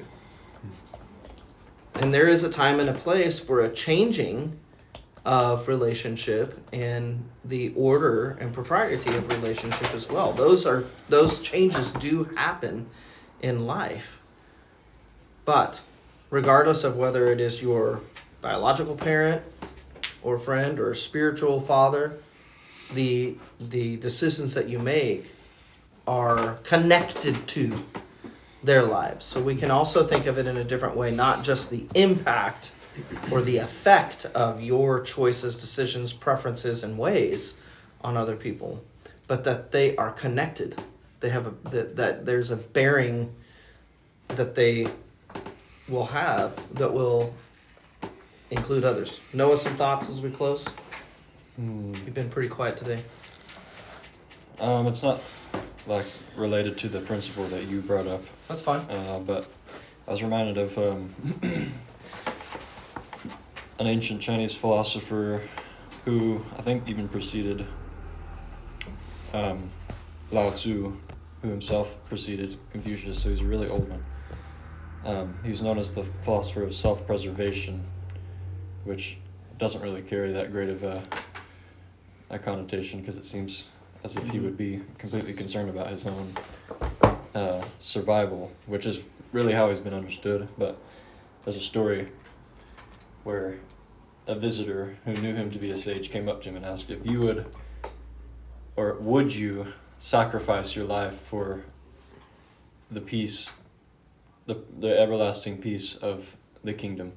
And there is a time and a place for a changing of relationship and the order and propriety of relationship as well. Those changes do happen in life. But regardless of whether it is your biological parent or friend or spiritual father, the decisions that you make are connected to their lives. So we can also think of it in a different way, not just the impact or the effect of your choices, decisions, preferences, and ways on other people, but that they are connected. They have that there's a bearing that they will have that will include others. Noah, some thoughts as we close? You've been pretty quiet today. It's not like related to the principle that you brought up. That's fine. But I was reminded of an ancient Chinese philosopher who I think even preceded Lao Tzu, who himself preceded Confucius, so he's a really old one. He's known as the philosopher of self-preservation, which doesn't really carry that great of a connotation because it seems as if he would be completely concerned about his own survival, which is really how he's been understood. But there's a story where a visitor who knew him to be a sage came up to him and asked, if you would or would you sacrifice your life for the peace, the everlasting peace of the kingdom?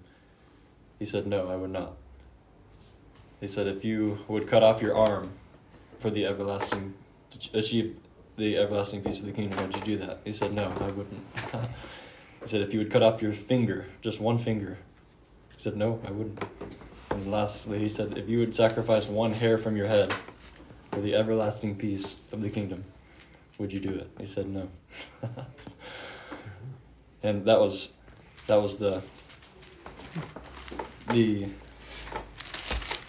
He said, no, I would not. He said, if you would cut off your arm for the everlasting, to achieve the everlasting peace of the kingdom, would you do that? He said, no, I wouldn't. He said, if you would cut off your finger, just one finger. He said, no, I wouldn't. And lastly, he said, if you would sacrifice one hair from your head for the everlasting peace of the kingdom, would you do it? He said, no. And that was the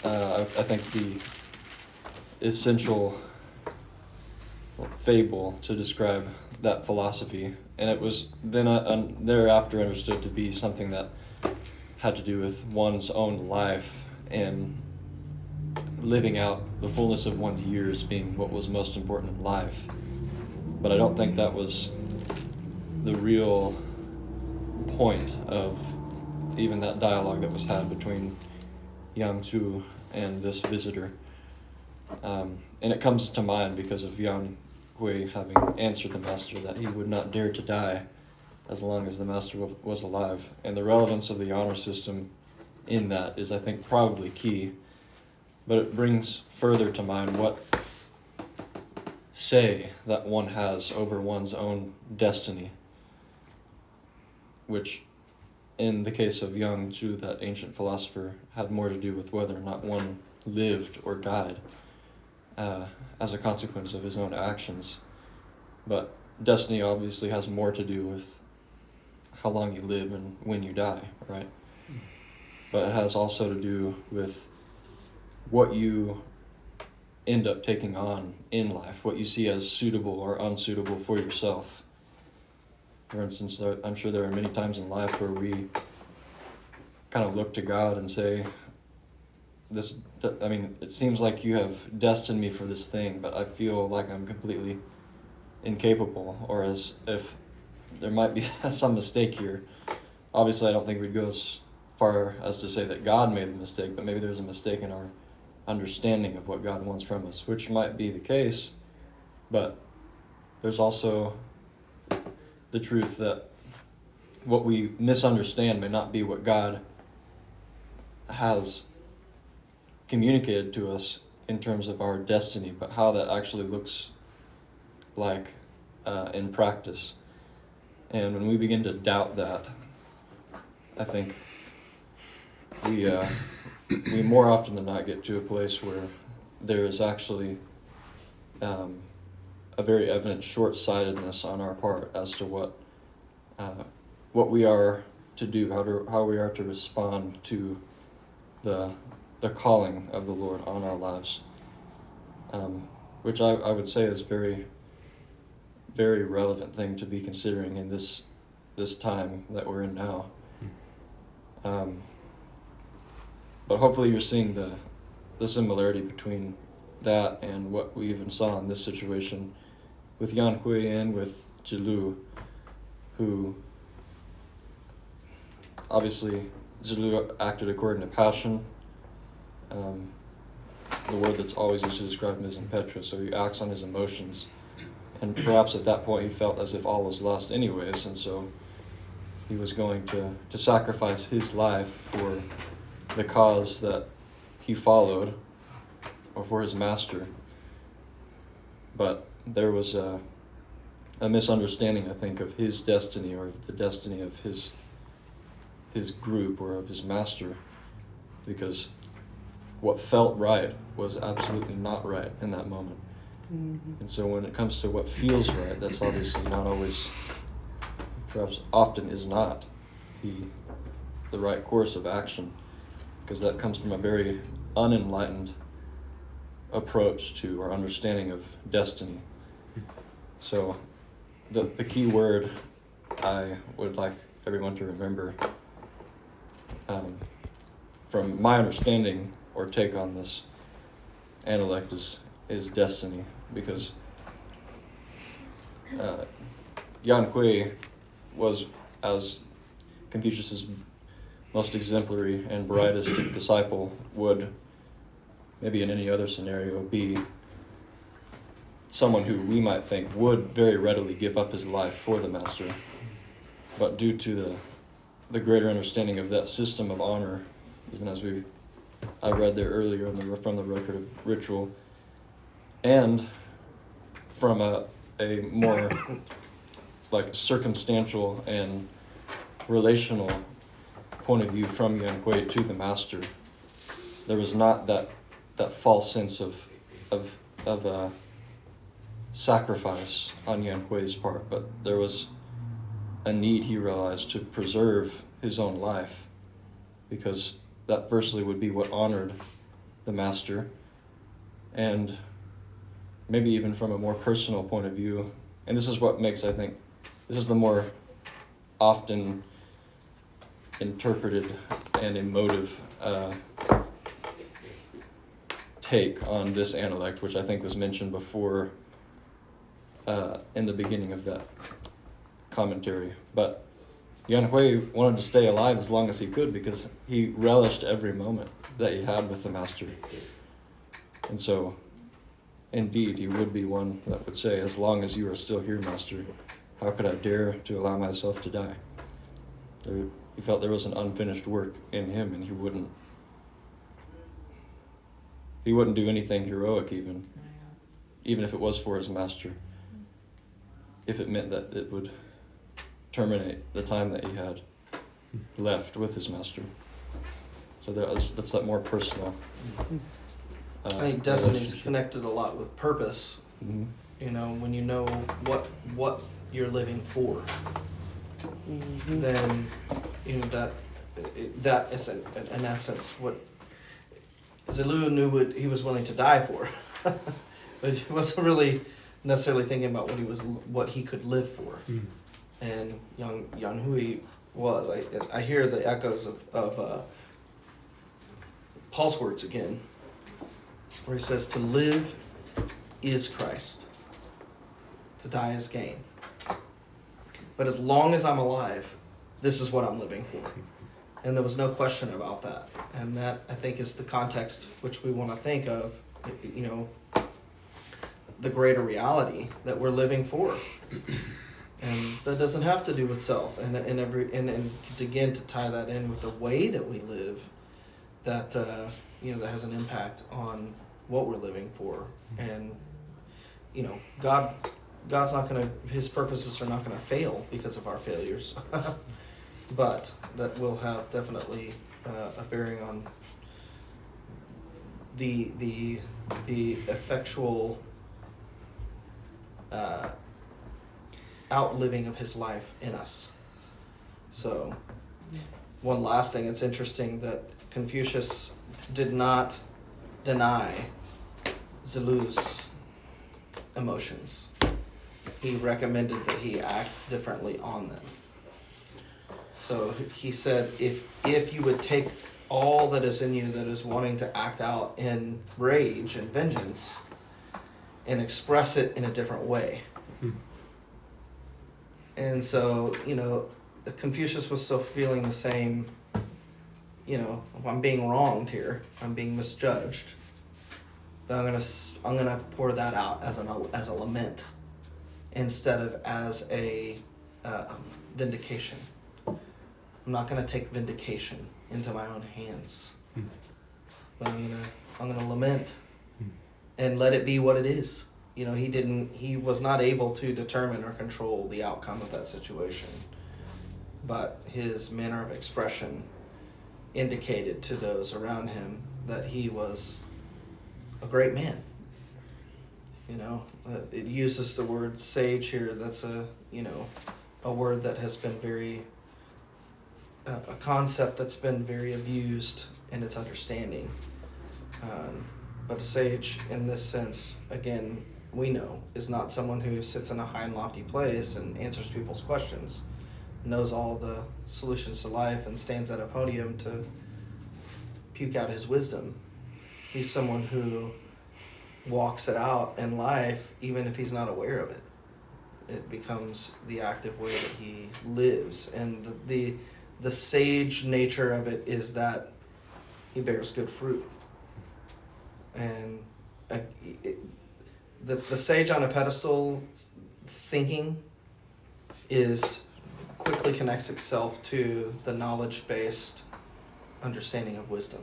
I think the essential fable to describe that philosophy, and it was then thereafter understood to be something that had to do with one's own life and living out the fullness of one's years being what was most important in life. But I don't think that was the real point of even that dialogue that was had between Yang Zhu and this visitor. And it comes to mind because of Yang Hui having answered the master that he would not dare to die as long as the master was alive. And the relevance of the honor system in that is, I think, probably key. But it brings further to mind what say that one has over one's own destiny, which in the case of Yang Zhu, that ancient philosopher, had more to do with whether or not one lived or died as a consequence of his own actions. But destiny obviously has more to do with how long you live and when you die, right? But it has also to do with what you end up taking on in life, what you see as suitable or unsuitable for yourself. For instance, I'm sure there are many times in life where we kind of look to God and say, it seems like you have destined me for this thing, but I feel like I'm completely incapable, or as if there might be some mistake here. Obviously, I don't think we'd go as far as to say that God made the mistake, but maybe there's a mistake in our understanding of what God wants from us, which might be the case, but there's also the truth that what we misunderstand may not be what God has communicated to us in terms of our destiny, but how that actually looks like in practice. And when we begin to doubt that, I think we more often than not get to a place where there is actually a very evident short-sightedness on our part as to what we are to do, how we are to respond to the calling of the Lord on our lives, which I would say is very, very relevant thing to be considering in this time that we're in now. But hopefully you're seeing the similarity between that and what we even saw in this situation with Yan Hui and with Zilu, who obviously Zilu acted according to passion, the word that's always used to describe him is impetuous, so he acts on his emotions, and perhaps at that point he felt as if all was lost anyways, and so he was going to sacrifice his life for the cause that he followed, or for his master. But there was a misunderstanding, I think, of his destiny, or of the destiny of his group, or of his master, because what felt right was absolutely not right in that moment. Mm-hmm. And so when it comes to what feels right, that's obviously not always, perhaps often is not the right course of action, because that comes from a very unenlightened approach to our understanding of destiny. So the key word I would like everyone to remember from my understanding or take on this Analect is destiny, because Yan Hui was, as Confucius's most exemplary and brightest disciple would, maybe in any other scenario, be someone who we might think would very readily give up his life for the master, but due to the greater understanding of that system of honor, even as I read there earlier from the record of ritual, and from a more like circumstantial and relational point of view from Yuan Hui to the master, there was not that false sense of sacrifice on Yuan Hui's part, but there was a need he realized to preserve his own life, because that firstly would be what honored the master, and maybe even from a more personal point of view, and this is what makes, I think, this is the more often interpreted and emotive take on this Analect, which I think was mentioned before in the beginning of that commentary. But Yuan Hui wanted to stay alive as long as he could because he relished every moment that he had with the master. And so, indeed, he would be one that would say, as long as you are still here, master, how could I dare to allow myself to die? He felt there was an unfinished work in him, and he wouldn't do anything heroic even if it was for his master, if it meant that it would terminate the time that he had left with his master. So that's that more personal. I think destiny's relationship. connected a lot with purpose. Mhm. You know, when you know what you're living for, then you know that is in essence what Zelu knew what he was willing to die for, but he wasn't really necessarily thinking about what he could live for. Mm. And Yuan Hui was. I hear the echoes of Paul's words again, where he says, "To live is Christ, to die is gain. But as long as I'm alive, this is what I'm living for." And there was no question about that. And that, I think, is the context which we want to think of, you know, the greater reality that we're living for. And that doesn't have to do with self. And again, to tie that in with the way that we live, that, you know, that has an impact on what we're living for. And, you know, God's not going to, his purposes are not going to fail because of our failures. But that will have definitely a bearing on the effectual outliving of his life in us. So, one last thing, it's interesting that Confucius did not deny Zelu's emotions. He recommended that he act differently on them. So he said, if you would take all that is in you that is wanting to act out in rage and vengeance and express it in a different way. Hmm. And so, you know, Confucius was still feeling the same, you know, I'm being wronged here, I'm being misjudged. But I'm gonna pour that out as a lament instead of as a vindication. I'm not gonna take vindication into my own hands, but I'm gonna lament and let it be what it is. You know, he was not able to determine or control the outcome of that situation, but his manner of expression indicated to those around him that he was a great man. You know, it uses the word sage here. That's a word that has been very, a concept that's been very abused in its understanding. But a sage, in this sense, again, we know, is not someone who sits in a high and lofty place and answers people's questions, knows all the solutions to life, and stands at a podium to puke out his wisdom. He's someone who walks it out in life, even if he's not aware of it. It becomes the active way that he lives, and the sage nature of it is that he bears good fruit. And the sage on a pedestal thinking quickly connects itself to the knowledge-based understanding of wisdom.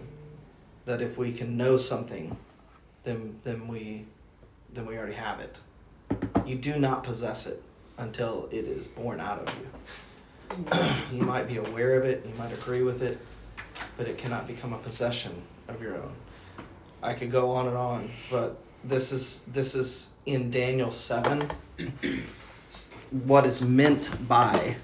That if we can know something, then we already have it. You do not possess it until it is born out of you. You might be aware of it, you might agree with it, but it cannot become a possession of your own. I could go on, but this is in Daniel 7 what is meant by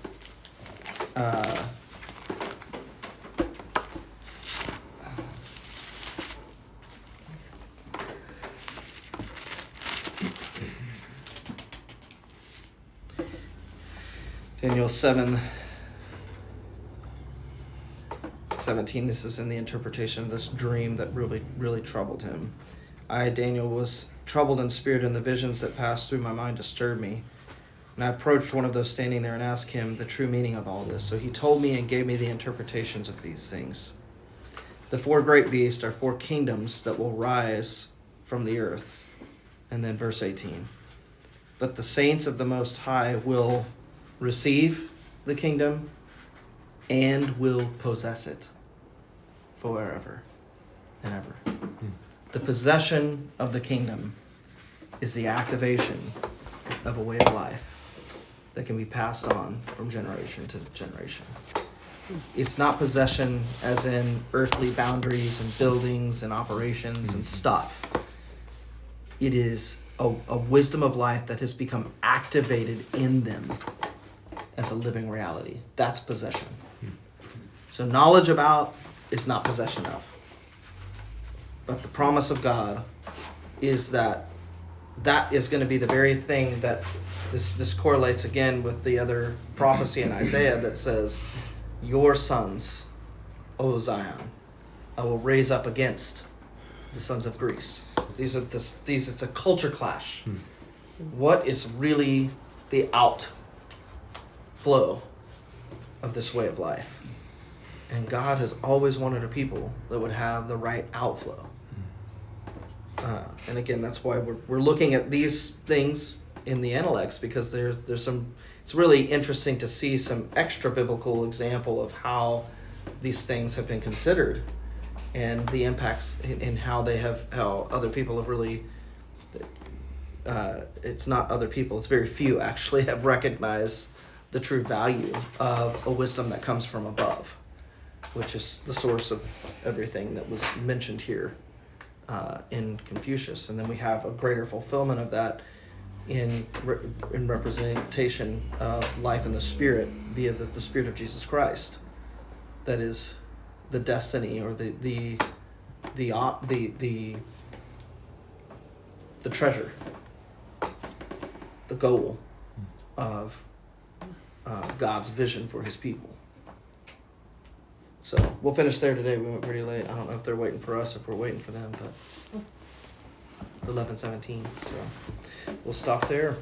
Daniel 7:17. This is in the interpretation of this dream that really troubled him. I, Daniel, was troubled in spirit, and the visions that passed through my mind disturbed me. And I approached one of those standing there and asked him the true meaning of all this. So he told me and gave me the interpretations of these things. The 4 great beasts are 4 kingdoms that will rise from the earth. And then verse 18. But the saints of the Most High will receive the kingdom and will possess it forever and ever. The possession of the kingdom is the activation of a way of life that can be passed on from generation to generation. It's not possession as in earthly boundaries and buildings and operations and stuff. It is a wisdom of life that has become activated in them as a living reality. That's possession. So knowledge about is not possession of. But the promise of God is that is going to be the very thing that this correlates again with the other prophecy in Isaiah that says, your sons, O Zion, I will raise up against the sons of Greece. It's a culture clash. What is really the outflow of this way of life? And God has always wanted a people that would have the right outflow. And again, that's why we're looking at these things in the Analects, because there's some. It's really interesting to see some extra biblical example of how these things have been considered, and the impacts in how other people have really. It's not other people. It's very few actually have recognized the true value of a wisdom that comes from above, which is the source of everything that was mentioned here in Confucius. And then we have a greater fulfillment of that in representation of life in the Spirit via the Spirit of Jesus Christ. That is the destiny or the treasure, the goal of God's vision for His people. So we'll finish there today. We went pretty late. I don't know if they're waiting for us, if we're waiting for them, but it's 11:17. So we'll stop there.